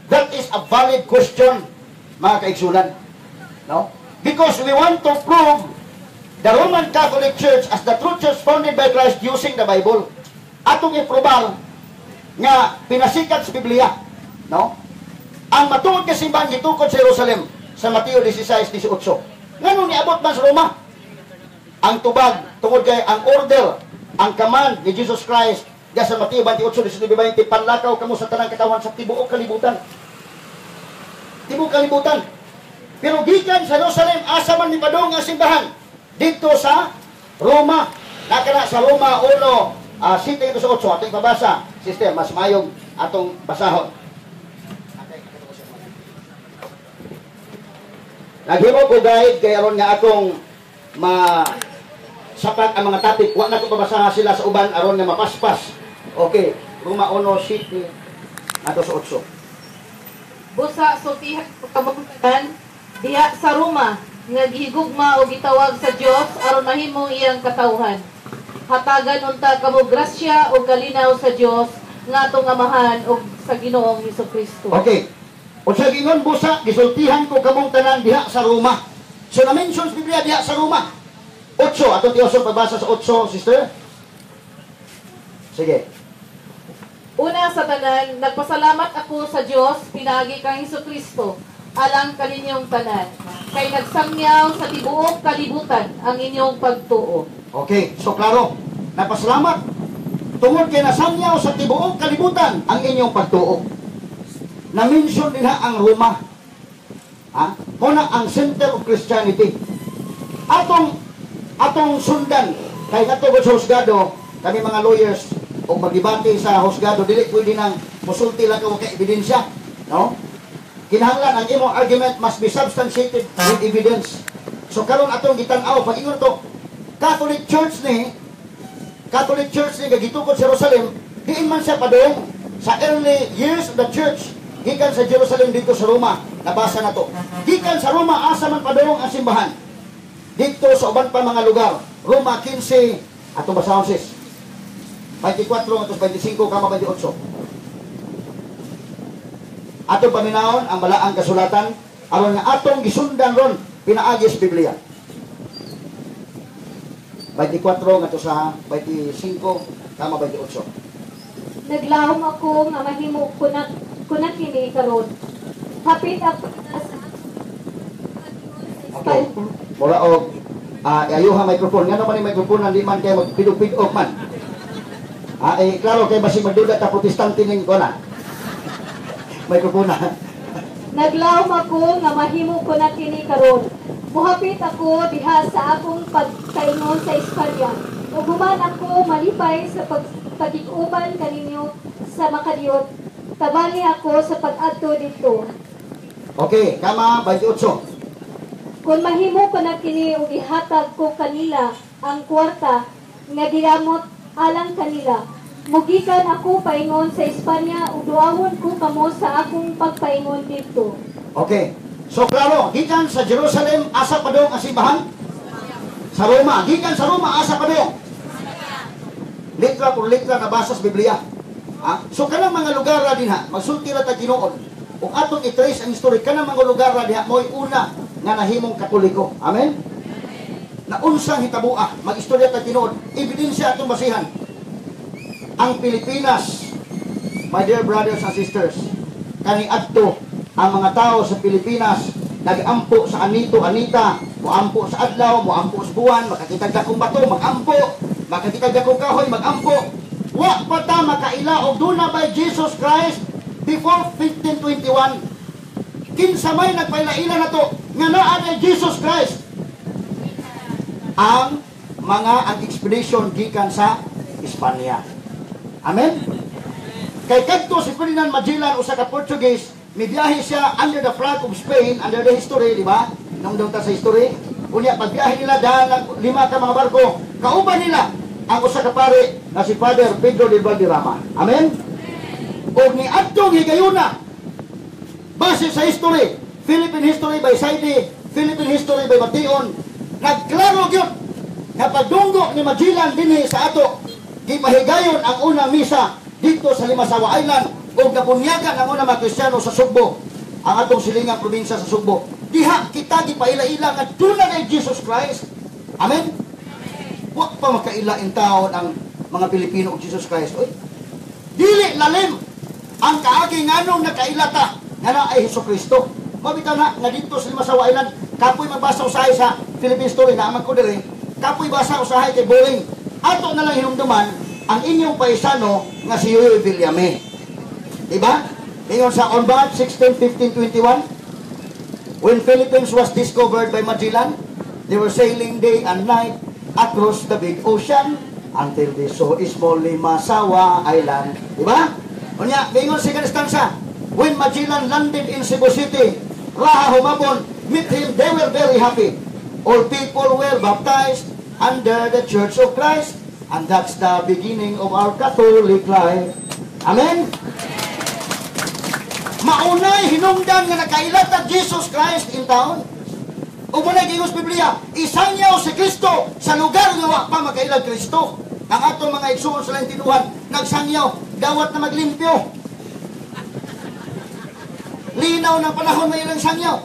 That is a valid question, mga kaigsunan. No? Because we want to prove the Roman Catholic Church as the true church founded by Christ using the Bible. Atong iprobar nga pinasikat sa Biblia. No? Ang matuod nga simbahan gitukod sa Jerusalem sa Mateo 16:18. Nganong niabot man sa Roma? Ang tubag tungod kay ang order, ang command ni Jesus Christ sa Mateo 28:19-20, panlakaw kamo sa tanang katawan sa tibuok kalibutan. Tibuok kalibutan. Pero gikan sa Jerusalem, asa man ni padong ang simbahan dito sa Roma. Nakana sa Roma 1:7-8 atong pabasa. Sister, mas mayong atong basahon. Naghimo ko guide kay aron nga atong sapat ang mga topic. Wa na ko pabasahan sila sa uban aron nga mapaspas. Okay, Roma 1:7 ato sa 8. Busa sultihan kabutan diha sa Roma nga gihigugma o gitawag sa Dios aron mahimo iyang katawhan. Hatagan unta kamo grasya o kalinaw sa Dios nga atong amahan og sa Ginoong Jesucristo. Okay. O sa gingon busa gisultihan ko kamong tanan diha sa Roma. So na mentions Biblia diha sa Roma. 8 atong tiyoso pagbasa sa 8, sister. Sige. Una sa tanan, nagpasalamat ako sa Dios pinagi kang Jesucristo alang kaninyong tanan. Kay nagsangyaw sa tibuok kalibutan ang inyong pagtuo. Okay, so klaro. Napasalamat. Tungod kay nasangyaw sa tibuok kalibutan ang inyong pagtuo. Na-mention din ang Roma. Muna ang center of Christianity. Atong sundan kay katugod sa husgado, kami mga lawyers o magdebate sa husgado, dili pwede nang musulti lang ka ebidensya, no? Kinahanglan ang imong argument must be substantiated with evidence. So karon atong gitan-aw pag ingon to, Catholic Church ni gagitukod sa Jerusalem, diin man siya padung sa early years of the church, gikan sa Jerusalem dito sa Roma, nabasa na to. Gikan sa Roma asa man padung ang simbahan. Dito sa uban pa mga lugar, Roma 15 ato basahon sis. 24 atos 25 kama 28. Ato paminahon ang balaang kasulatan aron nga atong gisundan ron pinaagi sa Biblia. 24 ato sa 25 kama 28. Naglahom ako nga mahimo kunat kini karon. Hapit ako Okay. Mula og ayuha microphone. Nga naman yung microphone hindi man kayo magpidog-pidog man. Klaro kay basig magduda ta protestante ning kuana. Microphone na. Naglahom ako nga mahimo kunat kini karon. Muhapit ako diha sa akong pagkaingon sa Espanya. Ug human ako malipay sa pagtagig-uban kaninyo sa makadiyot. Tabali ako sa pag-adto dito. Okay, kama 28. Kung mahimo ko na kini ug ihatag ko kanila ang kwarta nga gigamot alang kanila. Mugikan ako paingon sa Espanya ug duawon ko kamo sa akong pagpaingon dito. Okay. So klaro, gikan sa Jerusalem asa pa daw ang simbahan? Sa Roma, gikan sa Roma asa pa daw? Litra por litra nabasa sa Biblia. So kanang mga lugar ra dinha, magsulti ra ta Ginoo. Ug atong i-trace ang history kanang mga lugar ra diha mo'y una nga nahimong Katoliko. Amen? Na unsang hitabua, mag-istorya ta tinuod, ebidensya atong basihan. Ang Pilipinas, my dear brothers and sisters, kani adto ang mga tao sa Pilipinas nag-ampo sa anito-anita, moampo sa adlaw, moampo sa buwan, makakitag dakong bato, magampo, makakitag dakong kahoy, magampo. Wa pa ta makaila og duna by Jesus Christ before 1521. Kinsa may nagpailaila na to nga naa kay Jesus Christ. Ang expedition gikan sa Espanya. Amen? Kay kadto si Ferdinand Magellan usa ka Portuguese, mibiyahe siya under the flag of Spain, under the history, di ba? Nung ta sa history, unya pagbiyahe nila dahil 5 ka mga barko, kauban nila ang usa ka pare na si Father Pedro de Valderrama. Amen? O ni adto gigayuna base sa history, Philippine history by Saidi, Philippine history by Mation, nagklaro gyud nga pagdunggo ni Magellan dinhi sa ato, gipahigayon ang unang misa dito sa Limasawa Island ug nabunyagan ang unang mga Kristiyano sa Sugbo, ang atong silingang probinsya sa Sugbo. Diha kita gipaila-ila nga duna kay Jesus Christ. Amen? Wa pa makailain taon ang mga Pilipino og Jesus Christ. Oy, dili lalim ang kaagi nganong nakailata nga na ay Hesukristo. Mabitaw na nga dito sa Limasawa Island, kapoy magbasa usahay sa Philippine story na amang ko diri, kapoy basa usahay kay Boring. Ato na lang hinumduman ang inyong paisano nga si Yoy Villame. Diba? Ingon sa On March 16, 1521, when Philippines was discovered by Magellan, they were sailing day and night across the big ocean until they saw small Limasawa Island. Diba? Unya, ingon si Kanistansa, when Magellan landed in Cebu City, Raha Humabon, meet him, they were very happy. All people were baptized under the Church of Christ, and that's the beginning of our Catholic life. Amen? Maunay hinungdan nga nakailatag Jesus Christ in town. O muna gingos Biblia, isangyaw si Kristo sa lugar nga wa pa makailag Kristo. Ang atong mga igsuon sa lantinuhan, nagsangyaw, dawat na maglimpyo. Linaw ng panahon may ilang sangyaw.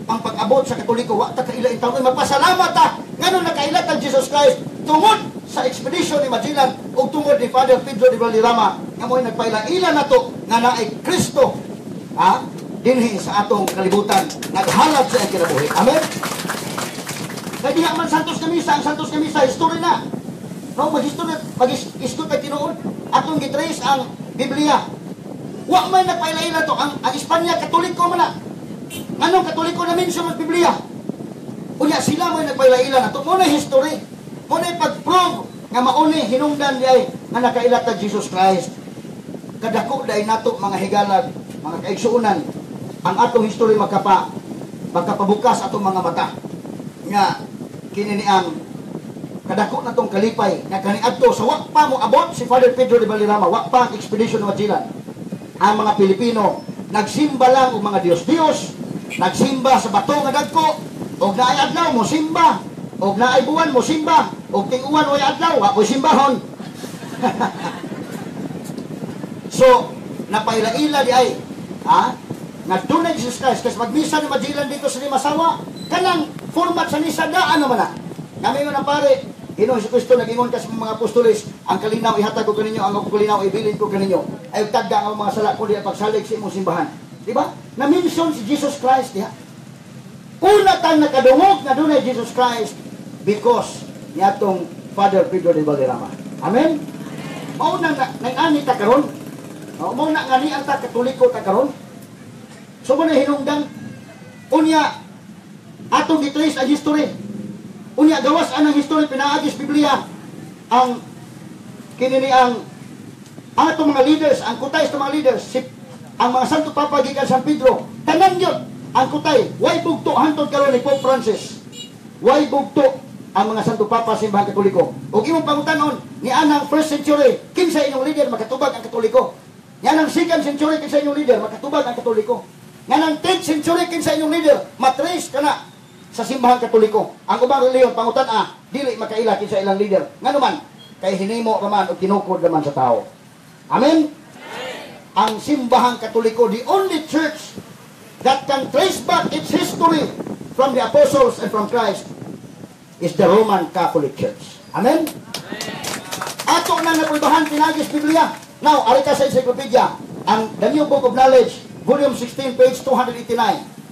Ang pag-abot sa Katoliko, wa ta kaila in taon. Magpasalamat ta, ngano nakailatag Jesus Christ tungod sa expedition ni Magellan o tungod ni Father Pedro de Valderrama nga mo'y nagpaila-ila na to nga naay Kristo. dinhi sa atong kalibutan naghalad sa iyang kinabuhi. Amen. Kaya diha man Santos Kamisa, ang Santos Kamisa history na. No, mag-history, mag-iskot kay tinuod. Atong gitrace ang Biblia. Wa man nagpailaila to ang Espanya Katoliko man na. Anong Katoliko na mention sa Biblia? Unya sila mo nagpailaila na to. Mo na history. Mo na pag-prove nga mauni hinungdan diay nga nakailat ta Jesus Christ. Kadako dai nato mga higalag, mga kaigsuonan ang atong history magkapabukas atong mga mata nga kini ang kadako na tong kalipay nga kaniadto sa wa pa mo abot si Father Pedro de Valderrama, wa pa ang expedition ng Magellan. Ang mga Pilipino nagsimba lang og mga Dios-Dios, nagsimba sa bato nga dagko, og naay adlaw mo simba, og naay buwan mo simba, og ting-uwan way adlaw wa mo simbahon. So napaila-ila di ay nagtunay Jesus Christ kasi magmisa ni Magellan dito sa Limasawa kanang format sa misa daan naman na. Ngayon na pare, Ginoong Kristo nag-ingon ka sa mga apostoles, ang kalinaw ihatag ko kaninyo, ang kalinaw ibilin ko kaninyo. Ay tagda ang mga sala ko diya pagsalig sa imong simbahan. Di ba? Na-mention si Jesus Christ diha. Una tang nakadungog na dunay Jesus Christ because niya tong Father Pedro de Valderrama. Amen? Mao nang nang-ani ta karon. Mao na ngani ang ta Katoliko ta karon. So mo na hinungdan unya atong gitrace ang history. Unya gawas anang history pinaagis Biblia ang kinini ang atong mga leaders, ang kutay sa mga leaders, ang mga Santo Papa gikan San Pedro, tanan yun ang kutay, way bugto hantod karon ni Pope Francis. Way bugto ang mga Santo Papa sa simbahan Katoliko. Ug imong pangutanon ni anang first century, kinsa inyong leader makatubag ang Katoliko? Nga nang second century kinsa inyong leader makatubag ang Katoliko? Nga nang 10th century kinsa inyong leader matrace kana sa simbahan Katoliko. Ang ubang reliyon pangutan dili makaila kinsa ilang leader. Ngano man kay hinimo raman o tinukod raman sa tao. Amen. Ang simbahan Katoliko, the only church that can trace back its history from the apostles and from Christ is the Roman Catholic Church. Amen. Ato na napulbahan pinagis Biblia. Now, ari ka sa encyclopedia, ang The New Book of Knowledge, volume 16, page 289.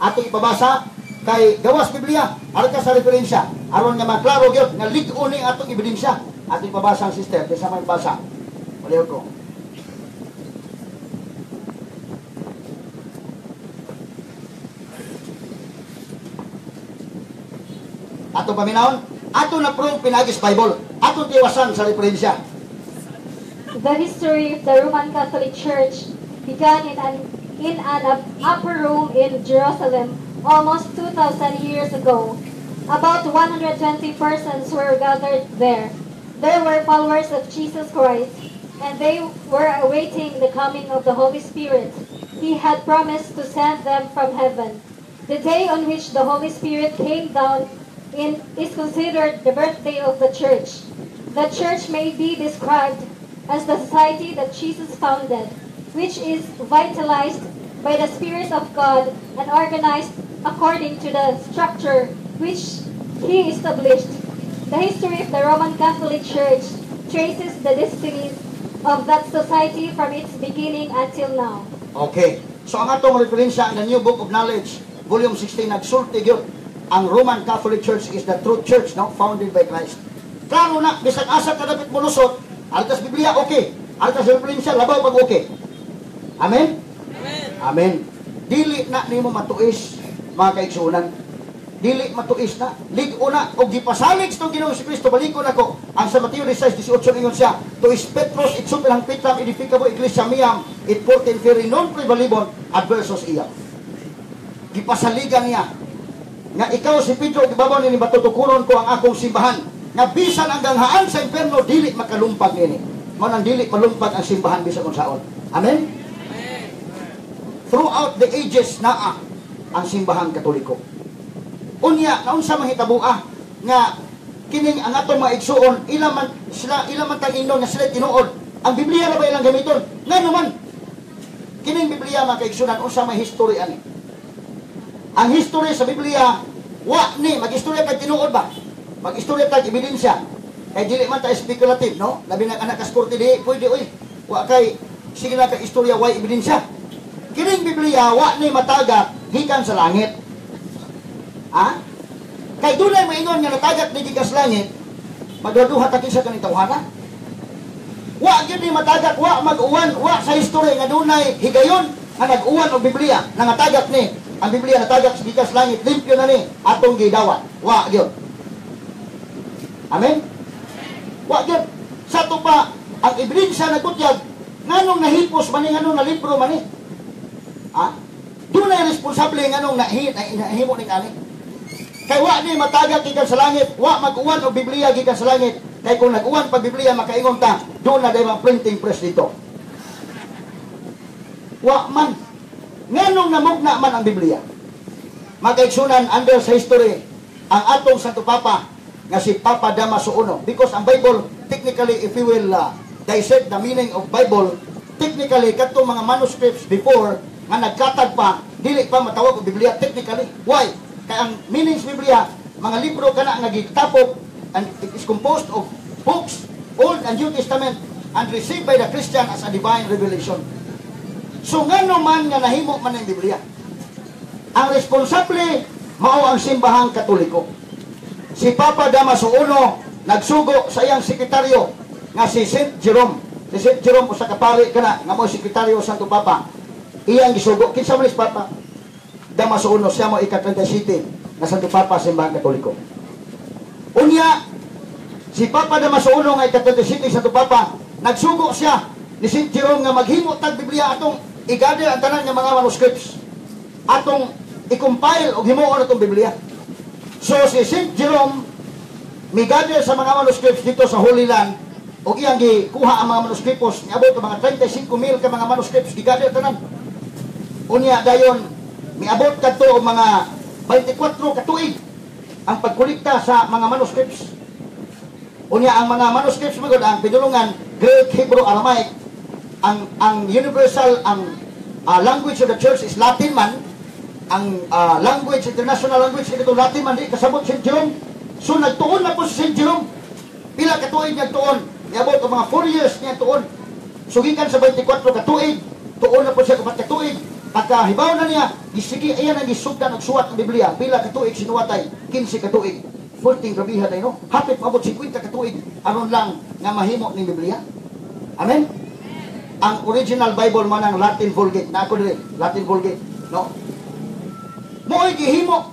Ato ipabasa kay gawas Biblia, ari ka sa referensya. Aron nga maklaro gyud nga lig-o ni atong ebidensya. Ato ipabasa ang sister, kaysa may basa. Palihog ko. Ato paminahon, ato na prove pinagis Bible. Ato tiwasan sa referensya. The history of the Roman Catholic Church began in an upper room in Jerusalem almost 2,000 years ago. About 120 persons were gathered there. They were followers of Jesus Christ, and they were awaiting the coming of the Holy Spirit. He had promised to send them from heaven. The day on which the Holy Spirit came down is considered the birthday of the church. The church may be described as the society that Jesus founded, which is vitalized by the Spirit of God and organized according to the structure which He established. The history of the Roman Catholic Church traces the destinies of that society from its beginning until now. Okay. So ang atong referensya ang The New Book of Knowledge, volume 16, nagsulti gyud ang Roman Catholic Church is the true church, no, founded by Christ. Klaro na bisag asa kadapit mo lusot, altas Biblia okay, altas referensya labaw pag okay. Amen. Amen. Dili na nimo matuis mga kaigsuonan. Dili matuis na. Lig-o na og gipasalig sa Ginoong Kristo balikon nako. Ang sa Mateo 16:18 ingon siya, "To is Petros it superang pitram edificabo iglesia miam, it porten feri non prevalibon adversos iya." Gipasaligan niya nga ikaw si Pedro gibabaw ni matutukuron ko ang akong simbahan. Nga bisan ang ganghaan sa impierno dili makalumpag ini. Mao nang dili malumpag ang simbahan bisan kung saon. Amen. Throughout the ages naa ang simbahan Katoliko. Unya naunsa mahitabuah nga kining ang atong mga igsuon ila man tang ingnon nga sila tinuod. Ang Biblia ra ba ilang gamiton? Ngano man kining Biblia mga kaigsuonan unsa may history ani? Ang history sa Biblia wa ni mag-istorya kay tinuod ba? Mag-istorya kay ebidensya. Kay dili man ta speculative, no? Labi na anak kas korte di pwede oy. Wa kay sige na kay istorya way ebidensya. kining Biblia wa ni matagak gikan sa langit. Ha? Kay dunay maingon nga natagak ni gikan sa langit, magduduha ta kinsa kanang tawhana. Wa gyud ni matagak, wa mag-uwan, wa sa history nga dunay higayon nga nag-uwan og Biblia nangatagak ni. Ang Biblia natagak sa gikan sa langit, limpyo na ni atong gidawat. Wa gyud. Amen. Wa gyud. Sa to pa ang ebidensya nagbutyag nganong nahipos man ni nganong na libro man ni. Ha? Dunay responsable nganong nahimo ni kani. Kay wa ni matagak gikan sa langit, wa mag-uwan og Biblia gikan sa langit. Kay kung nag-uwan pa Biblia makaingon ta, doon na day mga printing press dito. Wa man. Nganong namugna man ang Biblia. Magaigsunan under sa history ang atong Santo Papa nga si Papa Damaso I. Because ang Bible, technically, if you will dissect the meaning of Bible, technically, katong mga manuscripts before, nga nagkatag pa, dili pa matawag ang Biblia technically. Why? Kaya ang meaning sa Biblia, mga libro ka na nga gitapok, and it is composed of books, Old and New Testament, and received by the Christian as a divine revelation. So nga naman nga nahimo man ang Biblia. Ang responsable, mao ang simbahang Katoliko. Si Papa Damaso I, nagsugo sa iyang sekretaryo, nga si St. Jerome. Si St. Jerome, usa ka pari ka na, nga mo sekretaryo Santo Papa. Iyang gisugo. Kinsa man si Papa Damaso I, siya mo ika-37 na Santo Papa sa simbahang Katoliko. Unya, si Papa Damaso I nga ika-37 Santo Papa, nagsugo siya ni St. Jerome nga maghimo tag Biblia atong i-gather ang tanan nga mga manuscripts. Atong i-compile o himuon atong Biblia. So si St. Jerome migather sa mga manuscripts dito sa Holy Land o iyang gikuha ang mga manuscripts niabot mga 35,000 ka mga manuscripts gigather tanan. Unya dayon miabot kadto og mga 24 ka tuig ang pagkolekta sa mga manuscripts. Unya ang mga manuscripts magod ang pinulungan Greek, Hebrew, Aramaic. Ang universal language of the church is Latin man. Ang language, international language ito Latin man di kasabot St. Jerome. So nagtuon na po si St. Jerome. Pila ka tuig nagtuon? Niabot ang mga 4 years niya tuon. So gikan sa 24 ka tuig, tuon na po siya kapat ka tuig. Pagkahibaw na niya, isigi ayan ang isugdan og suwat ng Biblia. Pila ka tuig sinuwatay? 15 ka tuig. 14 grabiha tayo, no? Hapit mabot 50 ka tuig aron lang nga mahimo ning Biblia. Amen. Ang original Bible man ang Latin Vulgate. Na ako dili, Latin Vulgate, no? Mo'y gihimo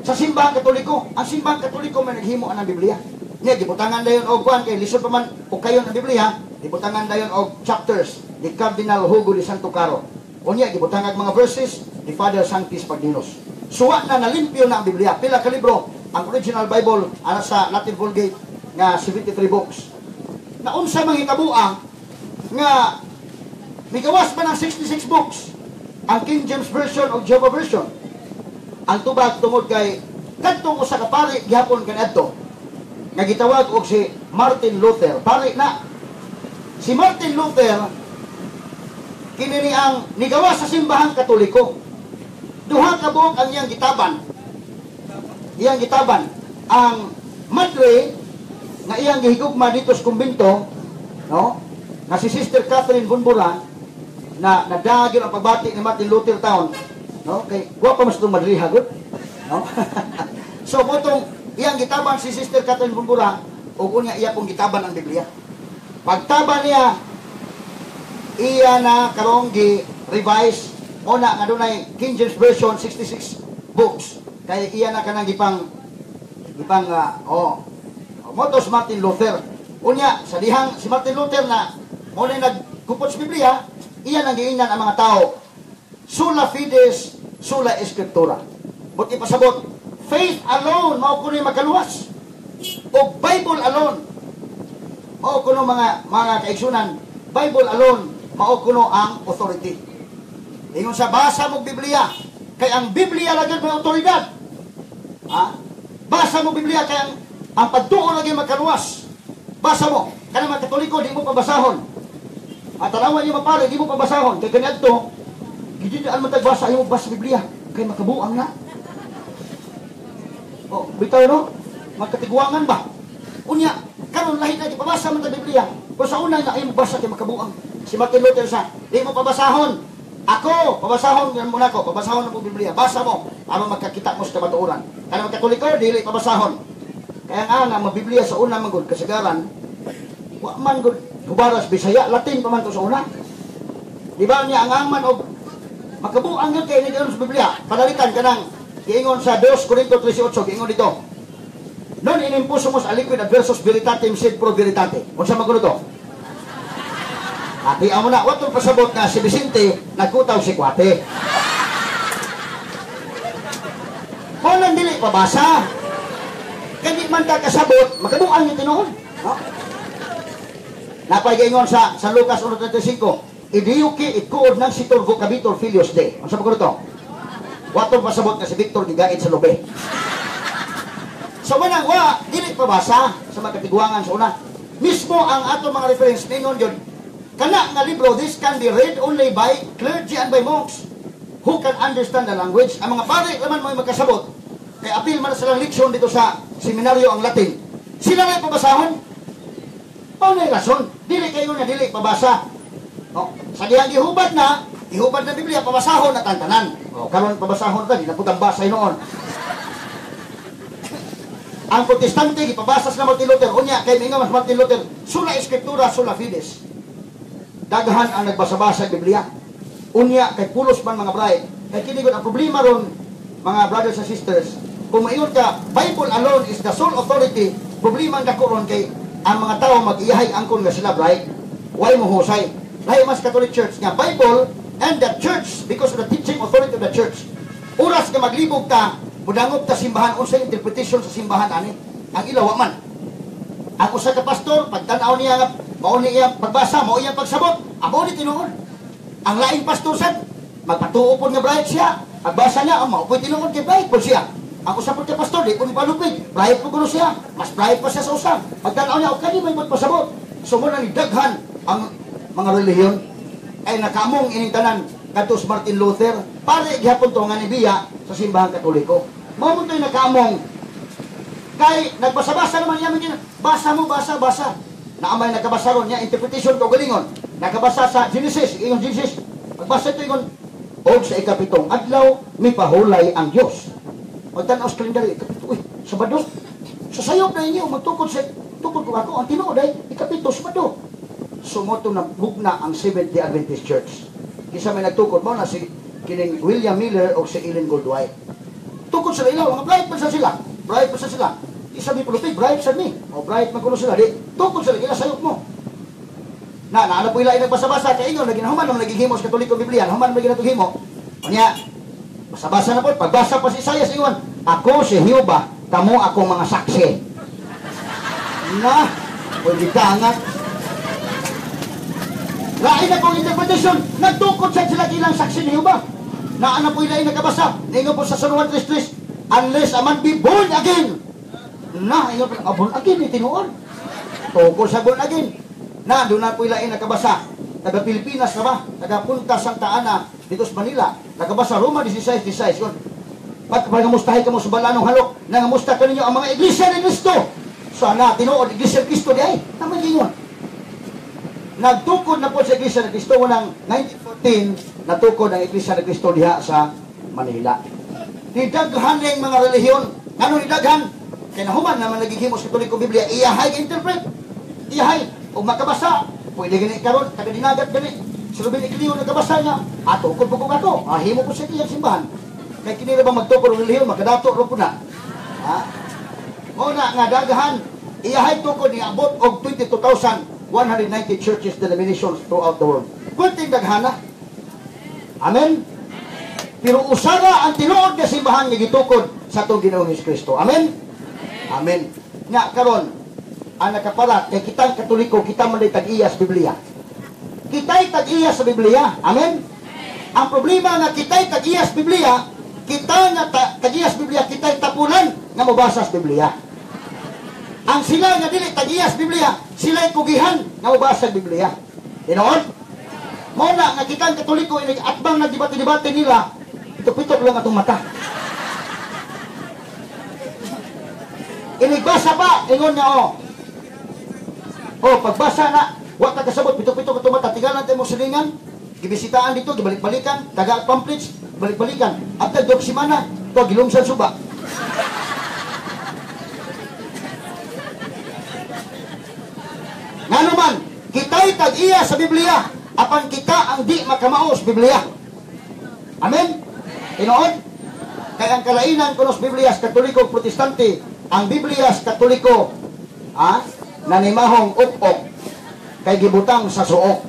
sa simbahang Katoliko. Ang simbahang Katoliko may naghimo ang Biblia. Niya, gibutangan dayon og kuan kay lisod pa man o kayo ng Biblia, gibutangan dayon og chapters ni Cardinal Hugo de Santo Caro. Unya, gibutangan mga verses ni Father Sanctis Pagdinos. Suwa na nalimpyo na ang Biblia. Pila ka libro ang original Bible ana sa Latin Vulgate nga 73 books. Na unsa manghitabuang nga migawas pa ng 66 books ang King James Version o Jehovah Version. Ang tubag tungod kay kadtong usa ka pari gihapon kanadto nga gitawag og si Martin Luther. Pari na si Martin Luther kini ni ang nigawas sa simbahang Katoliko. Duha ka buok ang iyang gitaban. Iyang gitaban ang madre nga iyang gihigugma dito sa kumbento, no? Na si Sister Catherine Bunburan na nagdagil ang pagbati ni Martin Luther Town, no? Kay wa pa mas itong madriha gud, no? So motong iyang gitaban si Sister Catherine Bunburan ug unya iya pong gitaban ang Biblia. Pagtaban niya iya na karong gi-revise mo na nga dunay King James Version 66 books. Kay iya na kanang gipang motos Martin Luther. Unya sa dihang si Martin Luther na mo na nagkupot sa Biblia, iya nang giingnan ang mga tao. Sola fides, sola scriptura. But ipasabot, faith alone mao kuno makaluwas. O Bible alone mao kuno mga kaigsunan, Bible alone mao kuno ang authority. Ingon sa basa mo Biblia, kay ang Biblia lagad may otoridad. Ha? Basa mo Biblia kay ang pagtuo lagi makaluwas. Basa mo, kanang mga Katoliko di mo pabasahon. At tanawan niyo mapare, di mo pabasahon. Kay kanadto, gididaan mo tagbasa imo basa Biblia kay makabuang na. Oh, bitaw no? Magkatiguangan ba? Unya, karon lahi na pabasa man ta Biblia. Pero sa una na imo basa kay makabuang. Si Martin Luther sa, di mo pabasahon. Ako, pabasahon muna ko, pabasahon mo Biblia. Basa mo, aron magkakita mo sa kabatuoran. Kaya magkatoliko, dili pabasahon. Kaya nga mabiblia sa una man gud kasagaran, wa man gud hubaras Bisaya, Latin pa man to sa una. Di ba niya ang man og makabuang yun kay niyon sa Biblia. Panalitan ka nang giingon sa 2 Corinto 13:8, giingon dito. Non inimpuso mo sa aliquid adversus veritatem sed pro veritate. Unsa man to? Ati amo na, watong pasabot nga si Vicente, nagkutaw si Kwate. Kung nang dili pabasa, kaya man ka kasabot, makabuang yung tinuon. No? Napag-ingon sa Lucas 1:35, idiyuki itkuod ng si Turgo Cabitor Filios de. Ang sabi ko ito? Watong pasabot nga si Victor gigait sa lobe. So manang, dili pabasa sa mga katiguangan sa una. Mismo ang ato mga reference ningon yun, kana nga libro, this can be read only by clergy and by monks who can understand the language. Ang mga pare naman mo magkasabot. Kaya apil man silang leksyon dito sa seminaryo ang Latin. Sila na pabasahon? Ano na rason? Dili kayo na dili pabasa. No? Sa diyang ihubad na Biblia, pabasahon na tantanan. Karon pabasahon na, di na putang basay noon. Ang Protestante, ipabasa sa Martin Luther. Unya, kay minga mas Martin Luther, sola escritura, sola fides. Daghan ang nagbasa-basa sa Biblia. Unya, kay pulos man mga bride. Kay kinigon, ang problema ron, mga brothers and sisters, kung mayon ka, Bible alone is the sole authority, problema ang dako ron kay ang mga tao mag-iyahay angkon nga sila bride, why mo husay? Lahi mas Catholic Church nga, Bible and the church, because of the teaching authority of the church. Oras ka maglibog ka, mudangog ta simbahan, unsay interpretation sa simbahan ani, ang ilawa man. Ako sa kapastor, pagtanaw niya, mao niya pagbasa, mao iyang pagsabot, amo ni tinuod. Ang laing pastor sad, magpatuo po nga bride siya, pagbasa niya, mao po tinuod kay bride po siya. Ako sa pagka pastor, di po ni palupig, bride po kuno siya, mas bride pa siya sa usap. Pagtanaw niya, o kani may magpasabot. So muna ni daghan ang mga relihiyon, ay nakamong inintanan katos Martin Luther, pare gihapon to nga ni Biya sa simbahan Katoliko. Mao mo to'y nakamong kay nagbasa-basa naman niya, basa mo, basa. Naamay nakabasa ron niya, interpretation ko galingon. Nakabasa sa Genesis, ingon Genesis. Pagbasa ito ingon, og sa ikapitong adlaw, may pahulay ang Diyos. Magtanaw sa kalendary, ikapito, Sabado. Sa sayop na inyo, magtukod ko ako, ang tinuod ay, ikapito, Sabado. Sumoto na bugna ang Seventh-day Adventist Church. Kisa may nagtukod mo na si kining William Miller o si Ellen Goldwhite. Tukod sila ilaw, mga bright pa sa sila. Isa may pulutig, bright sa mi. O bright magkulo sila, di. Tukod sila, kila sayop mo. Naano po ilain nagbasa-basa, kaya inyo, naginahuman naman naging himos Katoliko Biblia, nahuman naman naging himo. O niya, basa-basa na po, pagbasa pa si Isaiah, ingon, ako si Jehovah, kamo akong mga saksi. Na, pwede ka angat. Lain akong interpretation, nagtukod sa sila kilang saksi ni Jehovah. Naana po ilain nagkabasa, ingon po sa San Juan 3:3, unless a man be born again. Na, ingon po, born again, itinuon. Tukod sa born again. Na, doon na po ilain nakabasa. Taga Pilipinas na ba? Taga Punta Santa Ana, dito sa Manila. Nakabasa Roma 16:16. Pagkamustahin ka mo sa balanong halok, nangamusta ka ninyo ang mga iglesia ni Cristo. Sana, tinuod, iglesia ni Cristo di ay. Naman yun. Nagtukod na po sa iglesia ni Cristo ng 1914, natukod ang iglesia ni Cristo diha sa Manila. Didaghan ng mga relihiyon. Ano didaghan? Kaya nahuman naman nagigimos Katoliko Biblia, iyahay ka-interpret. Iyahay. O makabasa, pwede gani karon, taga-dinagat gani. Sulubin ikiliw nagkabasa niya, atukod po kung ako, ahimo po sa iyang simbahan. Kaya kinira ba magtukod ng relihiyon, magkadato ro po na. Muna nga dagahan, iyahay tukod ni abot og 22,190 churches, denominations throughout the world. Kunting daghana. Amen? Pero usara ang tinuod na simbahan nga gitukod sa itong Ginoong Kristo. Amen? Amen. Nga karon, ang nakaparat, kay kitang Katoliko, kita man ay tag-iya sa Biblia. Kita'y tag-iya sa Biblia. Amen? Ang problema nga kita'y tag-iya sa Biblia, kita nga tag-iya sa Biblia, kita'y tapunan nga mabasa sa Biblia. Ang sila nga dili tag-iya sa Biblia, sila'y kugihan nga mabasa sa Biblia. Tinoon? Muna nga kitang Katoliko, at bang nagdibati-dibati nila, pitok-pitok lang atong mata. Inigbasa pa, ingon niya, pagbasa na, wag ka kasabot, pitok-pitok atong mata, tigalan tayo mo silingan, gibisitaan dito, gibalik-balikan, taga pamphlets, balik-balikan. After 2 semana, ito gilumsan suba. Nga naman, kita'y tag-iya sa Biblia, apan kita ang di makamaos Biblia. Amen? Tinood? Kaya ang kalainan kuno sa Biblia sa Katoliko Protestante, ang Biblia sa Katoliko, nanimahong up-up, kay gibutang sa suok.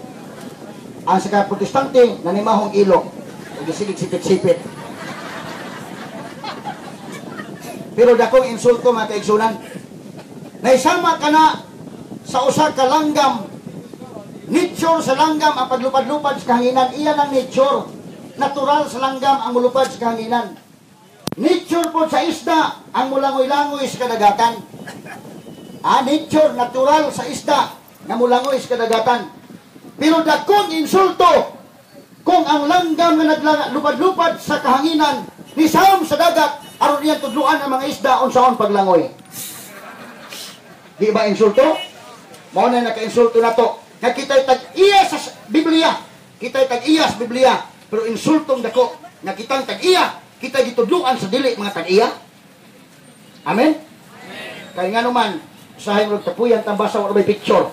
Ang sa Protestante, nanimahong ilok, o gisigig sipit-sipit. Pero dakong insulto mga kaigsunan, naisama ka na sa usa ka langgam, nature sa langgam ang paglupad-lupad sa kahanginan. Iyan ang nature, natural sa langgam ang mulupad sa kahanginan. Nature po sa isda ang mulangoy-langoy sa kadagatan. Nature, natural sa isda na mulangoy sa kadagatan. Pero dakong insulto kung ang langgam na naglupad-lupad sa kahanginan ni Sam sa dagat aron niyan tudluan ang mga isda unsaon paglangoy. Di ba insulto? Mao na naka-insulto na to. Nga kita'y tag-iya sa Biblia. Kita'y tag-iya sa Biblia. Pero insultong dako. Nga kitang tag-iya. Kita'y gitudluan sa dili mga tag-iya. Amen? Kaya nga naman, usahay mo tapuyan tambasa o may picture.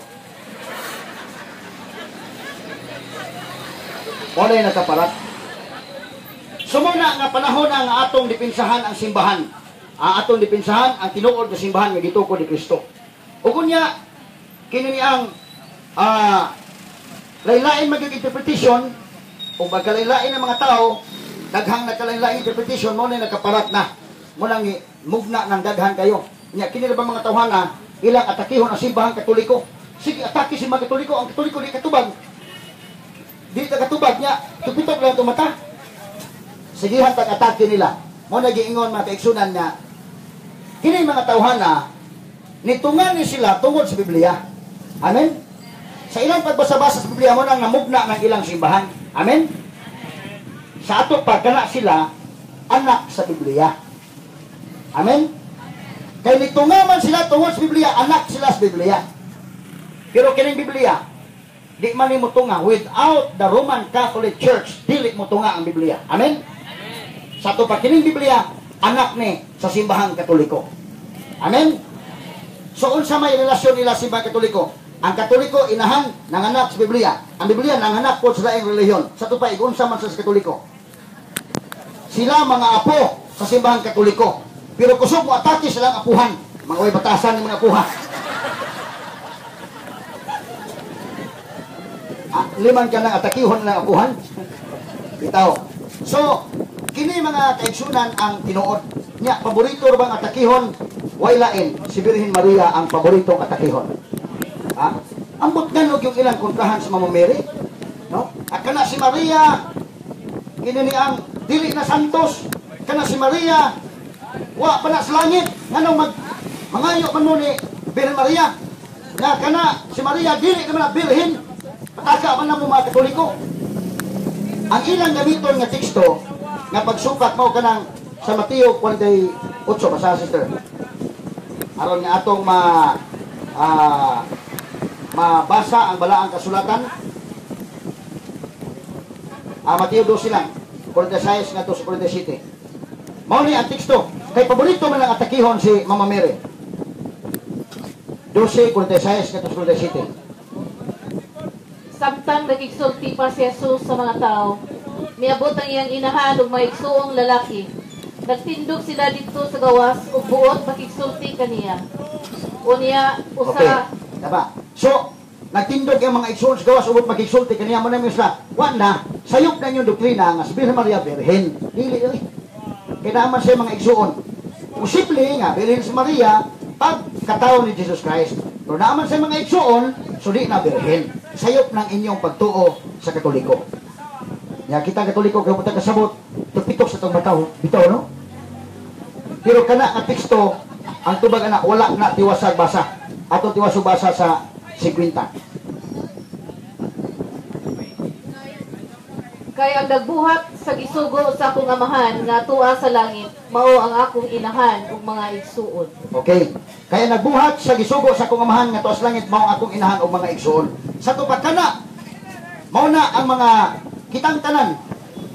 Wala yung nakaparat. Sumuna nga panahon ang atong dipinsahan ang simbahan. Atong dipinsahan ang tinuod ng simbahan nga gituko ni Kristo. O kunya, kini ang laylain mag-interpretation o magkalaylain ng mga tao, daghang nagkalaylain interpretation mo na nakaparat na. Mo nang mugna ng daghan kayo. Nya kini ba mga tawhana ilang atakihon ang simbahan Katoliko. Sige, atake si mga Katoliko. Ang Katoliko di katubag. Di ta katubag niya. Tupitok lang tumata. Sigihan tag-atake nila. Mo nagiingon mga kaigsunan niya. Kini mga tawhana nitungan ni sila tungod sa Biblia. Amen? Sa ilang pagbasa-basa sa Biblia mo nang namugna ng ilang simbahan. Amen? Sa ato pagkana sila anak sa Biblia. Amen? Kaya nitungaman sila tungod sa Biblia, anak sila sa Biblia. Pero kining Biblia, di man ni mo tunga. Without the Roman Catholic Church, dili mo tunga ang Biblia. Amen? Sa ato pa kining Biblia, anak ni sa simbahang Katoliko. Amen? So unsa may relasyon nila sa simbahang Katoliko? Ang Katoliko inahan nanganak sa Biblia. Ang Biblia nanganak po sa laing relihiyon. Sa ito pa, igunsa man sa Katoliko. Sila mga apo sa simbahang Katoliko. Pero kusog mo atake silang apuhan. Mga way batasan ng mga apuhan. Liman ka ng atakihon ng apuhan. Bitaw. So, kini mga kaigsunan ang tinuod. Nya, paborito bang atakihon? Way lain. Si Birhen Maria ang paboritong atakihon. Ambot ganog yung ilang kontrahan sa Mama Mary, no? At kana si Maria kinini ang dili na santos, kana si Maria wa pa na sa langit nganong mangayo man mo ni Birhen Maria nga kana si Maria dili naman na birhen pataka man na mo mga Katoliko. Ang ilang gamiton nga teksto nga pagsukat mo kanang sa Mateo 48 basa sister aron nga atong mabasa ang balaang kasulatan. Mateo 12 lang, 46 nga to sa 47. Mao ni ang teksto. Kay paborito man ang atakihon si Mama Mary. 12, 46 nga to sa 47. Samtang nagigsulti pa si Jesus sa mga tao, miabot ang iyang inahan ug maigsuong lalaki. Nagtindog sila dito sa gawas ug buot makigsulti kaniya. Unya usa Okay. Diba? So, nagtindog yung mga igsoon sa gawas ubot magigsulti kaniya mo na yung isla. Wanda, sayop na yung doktrina nga si Birhen Maria Birhen. Dili. Kaya naman siya mga igsoon. Posible nga, Birhen si Maria pag katao ni Jesus Christ. Pero naman sa mga igsoon, suli na Birhen. Sayop ng inyong pagtuo sa Katoliko. Ya, kita Katoliko, kaya punta kasabot, tupitok sa itong bataw. Bitaw, no? Pero kana nga teksto, ang tubag anak, wala na tiwasag basa. Ato tiwasag basa sa 50. Kaya ang nagbuhat sa gisugo sa akong amahan nga tuwa sa langit, mao ang akong inahan ug mga igsuon. Okay. Kaya nagbuhat sa gisugo sa akong amahan nga tuwa sa langit, mao ang akong inahan ug mga igsuon. Sa tupad kana, mao na ang mga kitang tanan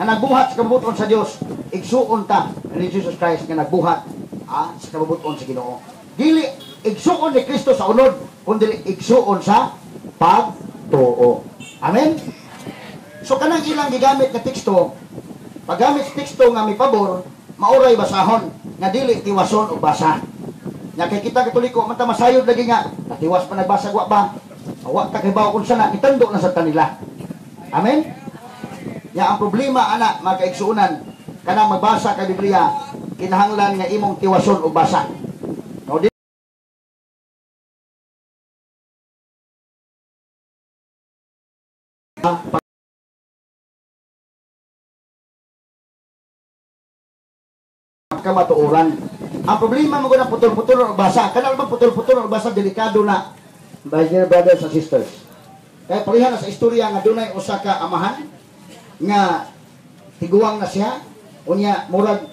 nga nagbuhat sa kabubuton sa Dios, igsuon ta ni Jesus Christ nga nagbuhat sa kabubuton sa Ginoo. Dili igsuon ni Kristo sa unod, kundi igsuon sa pagtuo. Amen. So kanang ilang gigamit nga teksto, paggamit sa teksto nga may pabor, mauray basahon nga dili tiwason og basa. Nya kay kita Katoliko man ta masayod lagi nga natiwas pa nagbasa wa ba? Wa ta kay bawo kun sana itando na sa kanila. Amen. Nya ang problema ana mga kaigsuonan kanang magbasa ka Biblia kinahanglan nga imong tiwason og basa. No, kamatuoran. Ang problema mo na putol-putol o basa. Kanal bang putol-putol o basa delikado na, my dear brothers and sisters. Kaya parihan na sa istorya nga dunay usa ka amahan nga tiguang na siya, unya murag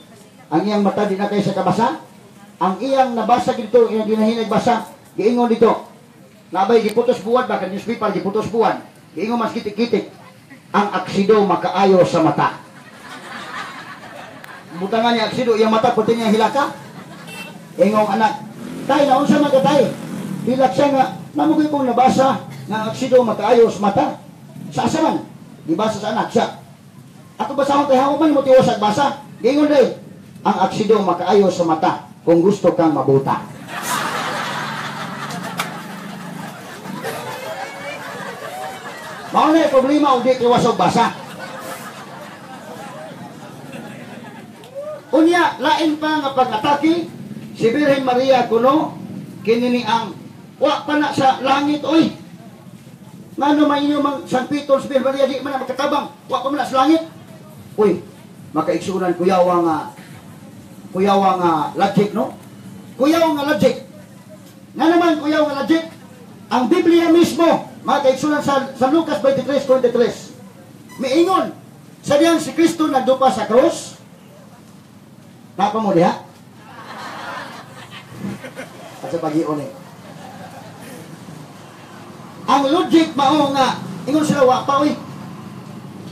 ang iyang mata di na kay sa kabasa. Ang iyang nabasa dito, iyang ginahinag basa, giingon dito. Nabay giputos buwan ba kan newspaper giputos buwan. Giingon mas kitik-kitik. Ang aksido makaayo sa mata. Butangan niya aksido, iyang mata puti niya hilaka. Ingong anak, tay, naunsa man ka tay? Hilak siya nga, namugoy kong nabasa nga aksido makaayo sa mata. Sa asaman, di basa sa anak siya. Ato basahon tayo, hawa man mo tiwasag basa. Gingon day, ang aksido makaayo sa mata kung gusto kang mabuta. Mao na problema o di tiwasag basa. Unya, lain pa nga pag-atake, si Birhen Maria kuno, kinini ang, wa pa na sa langit, oy. Ngano may inyo mang San Peter, si Birhen Maria, di man na makatabang, wa pa man na sa langit. Uy, makaigsunan, kuyawa nga logic, no? Kuyawa nga logic. Nga naman, kuyawa nga logic, ang Biblia mismo, makaigsunan sa Lucas 23:23, miingon, sa diyan si Kristo nagdupa sa krus. Napa mo diha? At sa pag-ion eh. Ang logic mao nga, ingon sila wa pa oy.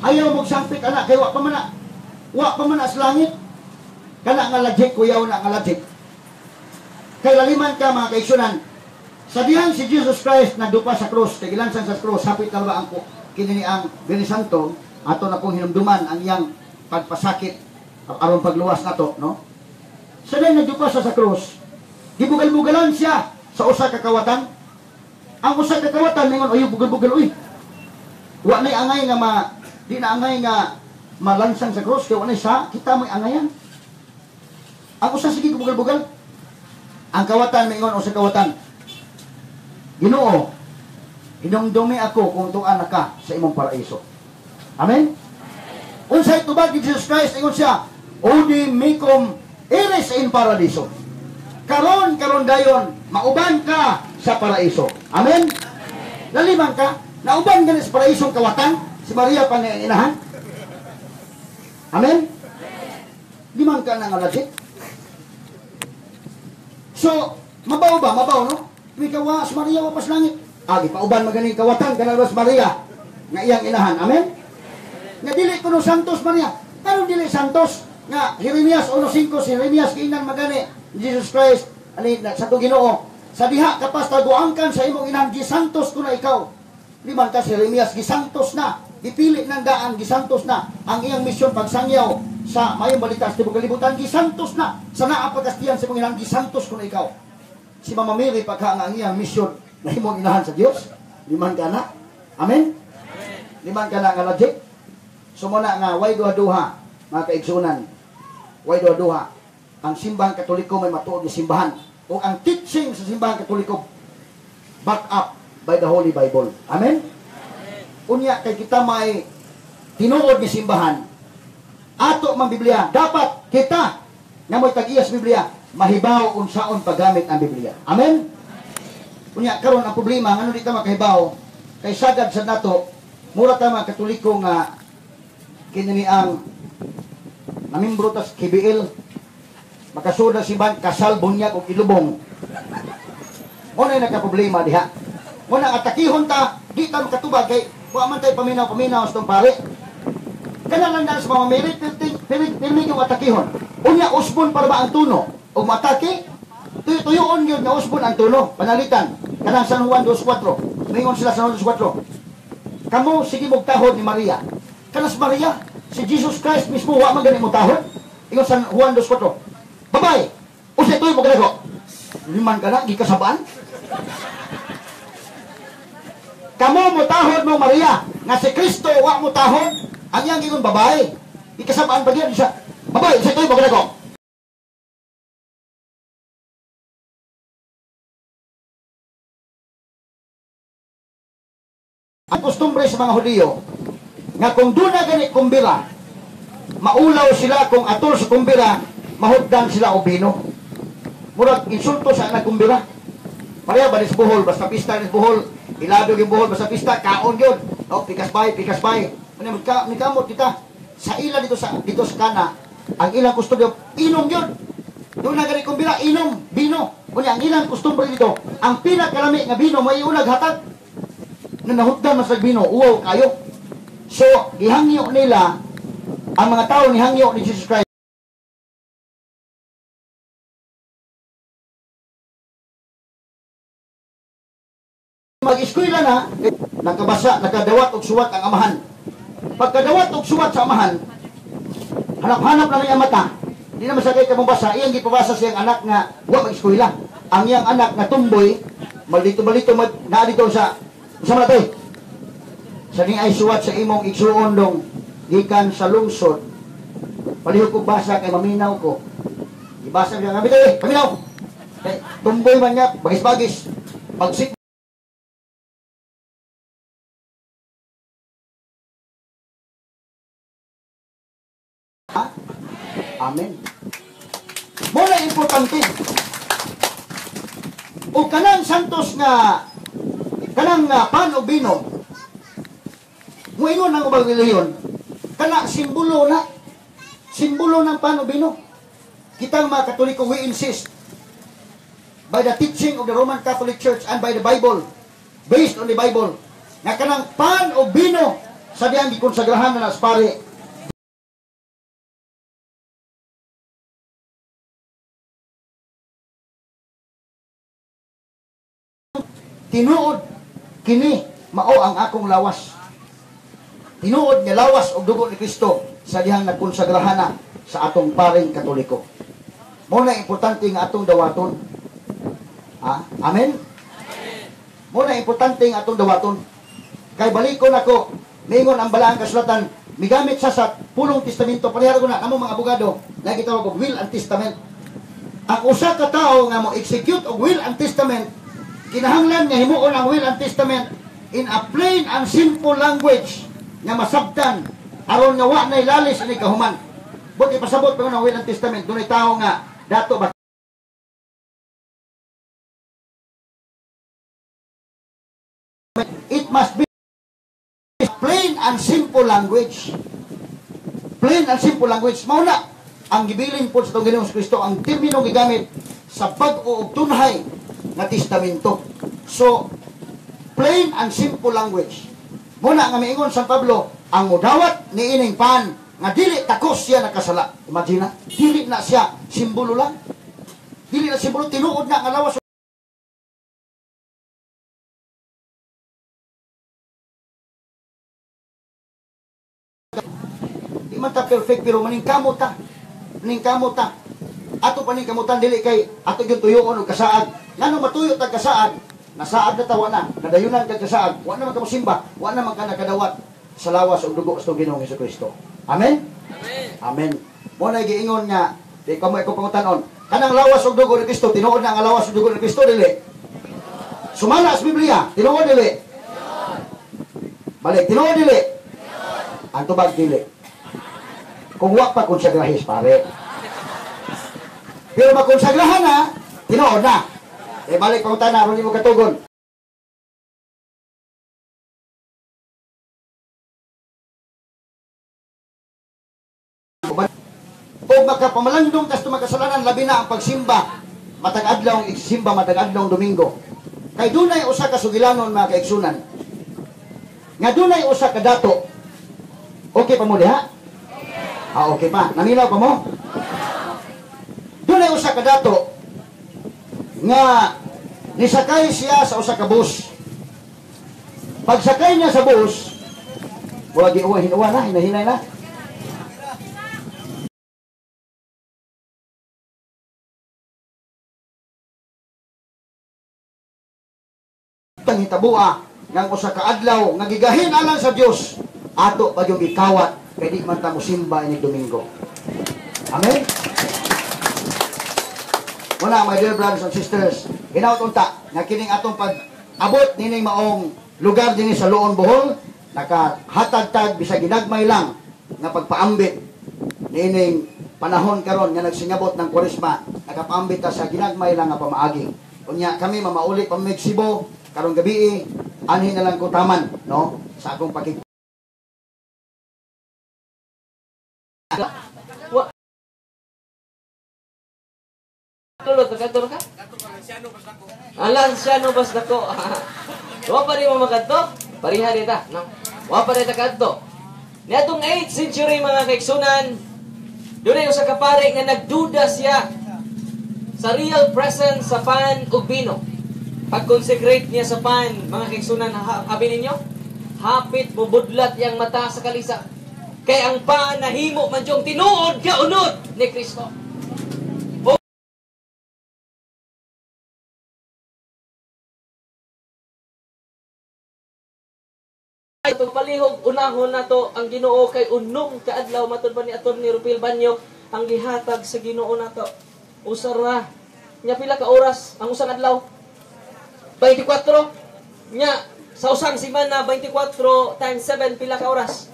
Ayaw mong sampit anak, kay wa pa man sa langit. Kana nga logic, kuyaw na nga logic. Kay laliman ka mga kaigsunan, sa dihan si Jesus Christ nagdupa sa krus, kay gilansan sa krus, hapit na ba ang kinini ang Binisanto, ato na pong hinumduman ang iyang pagpasakit aron pagluwas nato, no? Sa diyan nagdupa sa krus, gibugal-bugalan siya sa usa ka kawatan. Ang usa ka kawatan ningon oy bugal-bugal uy. Wa nay angay nga di na angay nga malansang sa krus kay wa nay sa kita may angayan. Ang usa sige bugal-bugal. Ang kawatan ningon usa kawatan. Ginoo, hinumdumi ako kung tuan ka sa imong paraiso. Amen. Unsay tubag ni Jesus Christ ingon siya, Udi mikum iris in paradiso. Karon dayon, mauban ka sa paraiso. Amen? Laliman ka, nauban ka sa paraisong kawatan, si Maria pa nga inahan. Amen? Liman ka na nga lagit. So, mabaw ba? Mabaw, no? Ikaw sa Maria, wapas langit. Agi, pauban maganing kawatan, kanal sa Maria, nga iyang inahan. Amen? Nga dili ko no Santos Maria. Ano dili Santos? Nga Jeremias 1:5, si Jeremias kiinan magani Jesus Christ ani sa to Ginoo. Sa diha kapas taguangkan sa imong inang gisantos ko na ikaw. Liman ka si Jeremias gisantos na, gipili ng daan gisantos na ang iyang misyon pagsangyaw sa mayong balita sa tibuok kalibutan gisantos na. Sa naa pagkastiyan sa imong inang gisantos ko na ikaw. Si Mama Mary pagka ang iyang misyon na imong inahan sa Dios. Liman ka na. Amen. Liman ka na nga logic. Sumuna nga, way duha-duha, mga kaigsunan. Way duha-duha. Ang simbahang Katoliko may matuod na simbahan. O ang teaching sa simbahang Katoliko, back up by the Holy Bible. Amen? Unya, kay kita may tinuod ni simbahan, ato mang Biblia, dapat kita, na mo'y tag-iyas Biblia, mahibaw unsaon paggamit ang Biblia. Amen? Unya, karon ang problema, ano di ka makahibaw, kay sagad sa nato, mura ta mga Katoliko nga, kinini ang namimbro tas KBL makasuda si ban kasal bunyag o ilubong mo na nagka-problema diha mo na atakihon ta di ta makatubag kay wa man tay paminaw sa tong pare kana lang na sa mga merit, pirmi yung atakihon. Unya, usbon para ba ang tuno? O matake, tuyoon yun na usbon ang tuno. Panalitan, kanang San Juan 2.4. Mingon sila San Juan 2.4. Kamu, sige mong tahod ni Maria. Kanas Maria, si Jesus Christ mismo, wa man ganin mo tahod. Ingon San Juan 2.4. Babay, usay tuyo mo ganako. Liman ka na, gikasabaan. Kamu mo tahod mo Maria, nga si Kristo wa mo tahod, ang iyang gingon babae. Ikasabaan pa diyan siya. Babae, sa ito'y bagay ko. Ang kostumbre sa mga Hudiyo, nga kung doon na ganit kumbira, maulaw sila kung atol sa kumbira, mahutdan sila o bino. Murag insulto sa nagkumbira. Pareha ba sa buhol, basta pista ni buhol, iladog yung buhol, basta pista, kaon yun. No, pikas bay. Nikamot kita. Sa ila dito sa kana, ang ilang kustumbre, inom yun. Doon na ganit kumbira, inom, bino. Kunya, ang ilang kustumbre dito, ang pinakalami nga bino, may unag hatag. Na nahutdan mas nagbino, uwaw kayo. So, gihangyo nila, ang mga tao ni hangyo ni Jesus Christ, mag-eskwela na, nakabasa, nakadawat og suwat ang amahan. Pagkadawat og suwat sa amahan, hanap-hanap na niya mata. Hindi na masagay ka mong basa, iyang gipabasa siyang anak nga huwag mag-eskwela. Ang iyang anak nga tumboy, malito-malito na dito sa natin. Sa ni ay suwat sa imong igsuon dong gikan sa lungsod. Palihog ko basa kay maminaw ko. Ibasa niya, paminaw! Tumboy man niya, bagis-bagis. Pagsik Amen. Muna importante. O kanang santos nga kanang pan o bino. Muingon ng ubang reliyon. Kana simbolo ng pan o bino. Kitang mga Katoliko, we insist by the teaching of the Roman Catholic Church and by the Bible, based on the Bible, na kanang pan o bino sa diyang gikonsagrahan na naspare. Tinuod kini mao ang akong lawas. Tinuod nga lawas og dugo ni Kristo sa dihang nagkonsagrahan na sa atong paring Katoliko. Mo na importante nga atong dawaton. Amen. Mo na importante nga atong dawaton. Kay balikon ako, mingon ang balaang kasulatan, migamit sa pulong testamento. Parehara ko na namo mga abogado, na gitawag og will and testament. Ang usa ka tawo nga mo execute og will and testament, kinahanglan nga himuon ang will and testament in a plain and simple language nga masabtan aron nga wa nay lalis ani kahuman. Buti pasabot pa ang will and testament dunay tawo nga dato ba it must be plain and simple language. Plain and simple language. Mao na ang gibilin po sa Ginoong Kristo ang termino gigamit sa bag-o ug tunhay na testamento. So, plain and simple language. Muna nga miingon San Pablo, ang mudawat ni ining pan nga dili takos siya nakasala. Imagine, dili na siya simbolo lang. Dili na simbolo, tinuod na nga lawas. Di man ta perfect pero maningkamot ta. Maningkamot ta. Ato paningkamutan dili kay ato gyud tuyoon og kasaad. Ngano matuyo tag kasaad? Nasaad na tawa na, nadayunan kag kasaad. Wa na man ka mosimba, wa na man ka nakadawat sa lawas og dugo sa Ginoong Hesukristo. Amen. Amen. Amen. Mo na giingon nga, di kamo ko pangutanon. Kanang lawas og dugo ni Kristo, tinuod na ang lawas og dugo ni Kristo dili. Sumala sa Biblia, tinuod dili. Balik, tinuod dili. Ang tubag dili. Kung wa pa konsagrahis pare. Pero makonsagrahan na, tinuod na. Balik pang tanah, hindi mo katugon. O makapamalandong kas makasalanan, labi na ang pagsimba. Matag-adlaw ang igsimba, matag-adlaw ang Domingo. Kay dunay usa ka sugilanon mga kaigsunan. Nga dunay usa ka dato. Okay pa mo diha? Okay pa. Naminaw pa mo? Doon ay usa ka dato nga nisakay siya sa usa ka bus. Pagsakay niya sa bus, wala hinuwa na, hinahinay na. Tang hitabua ng usa ka adlaw nga gigahin alang sa Dios ato pa yung ikawat kay di man ta mosimba ini Domingo. Amen. Wala, my dear brothers and sisters, hinaut unta nga kining atong pag-abot nining maong lugar dinhi sa Luon, Bohol, nakahatag-tag bisag ginagmay lang nga pagpaambit nining panahon karon nga nagsingabot ng Kwaresma, nakapaambit ta sa ginagmay lang nga pamaagi. Unya kami mamauli pa Mexico karong gabi, anhin na lang ko taman, no? Sa akong pakik. Tulot ka ka? Alansyano bas dako. Wa pa rin mo makadto? Pariha dita, no? Wa pa rin kadto. Niadtong 8th century mga kaigsunan, dunay usa ka pare nga nagduda siya sa real presence sa pan ug bino. Pag-consecrate niya sa pan, mga kaigsunan, habi ninyo, hapit bubudlat yang mata sa kalisa. Kay ang pan nahimo man yung tinuod ka unod ni Kristo. Itong palihog, unahon na to ang Ginoo kay unong kaadlaw matod ba ni Atty. Rupil Banyo ang gihatag sa Ginoo na to. Usara nya pila ka oras ang usang adlaw? 24. Nya sa usang semana 24 times 7 pila ka oras?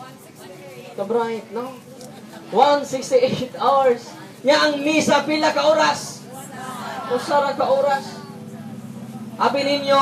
Ka bright, no? 168 hours. Nya ang misa pila ka oras? Usara ka oras. Abi ninyo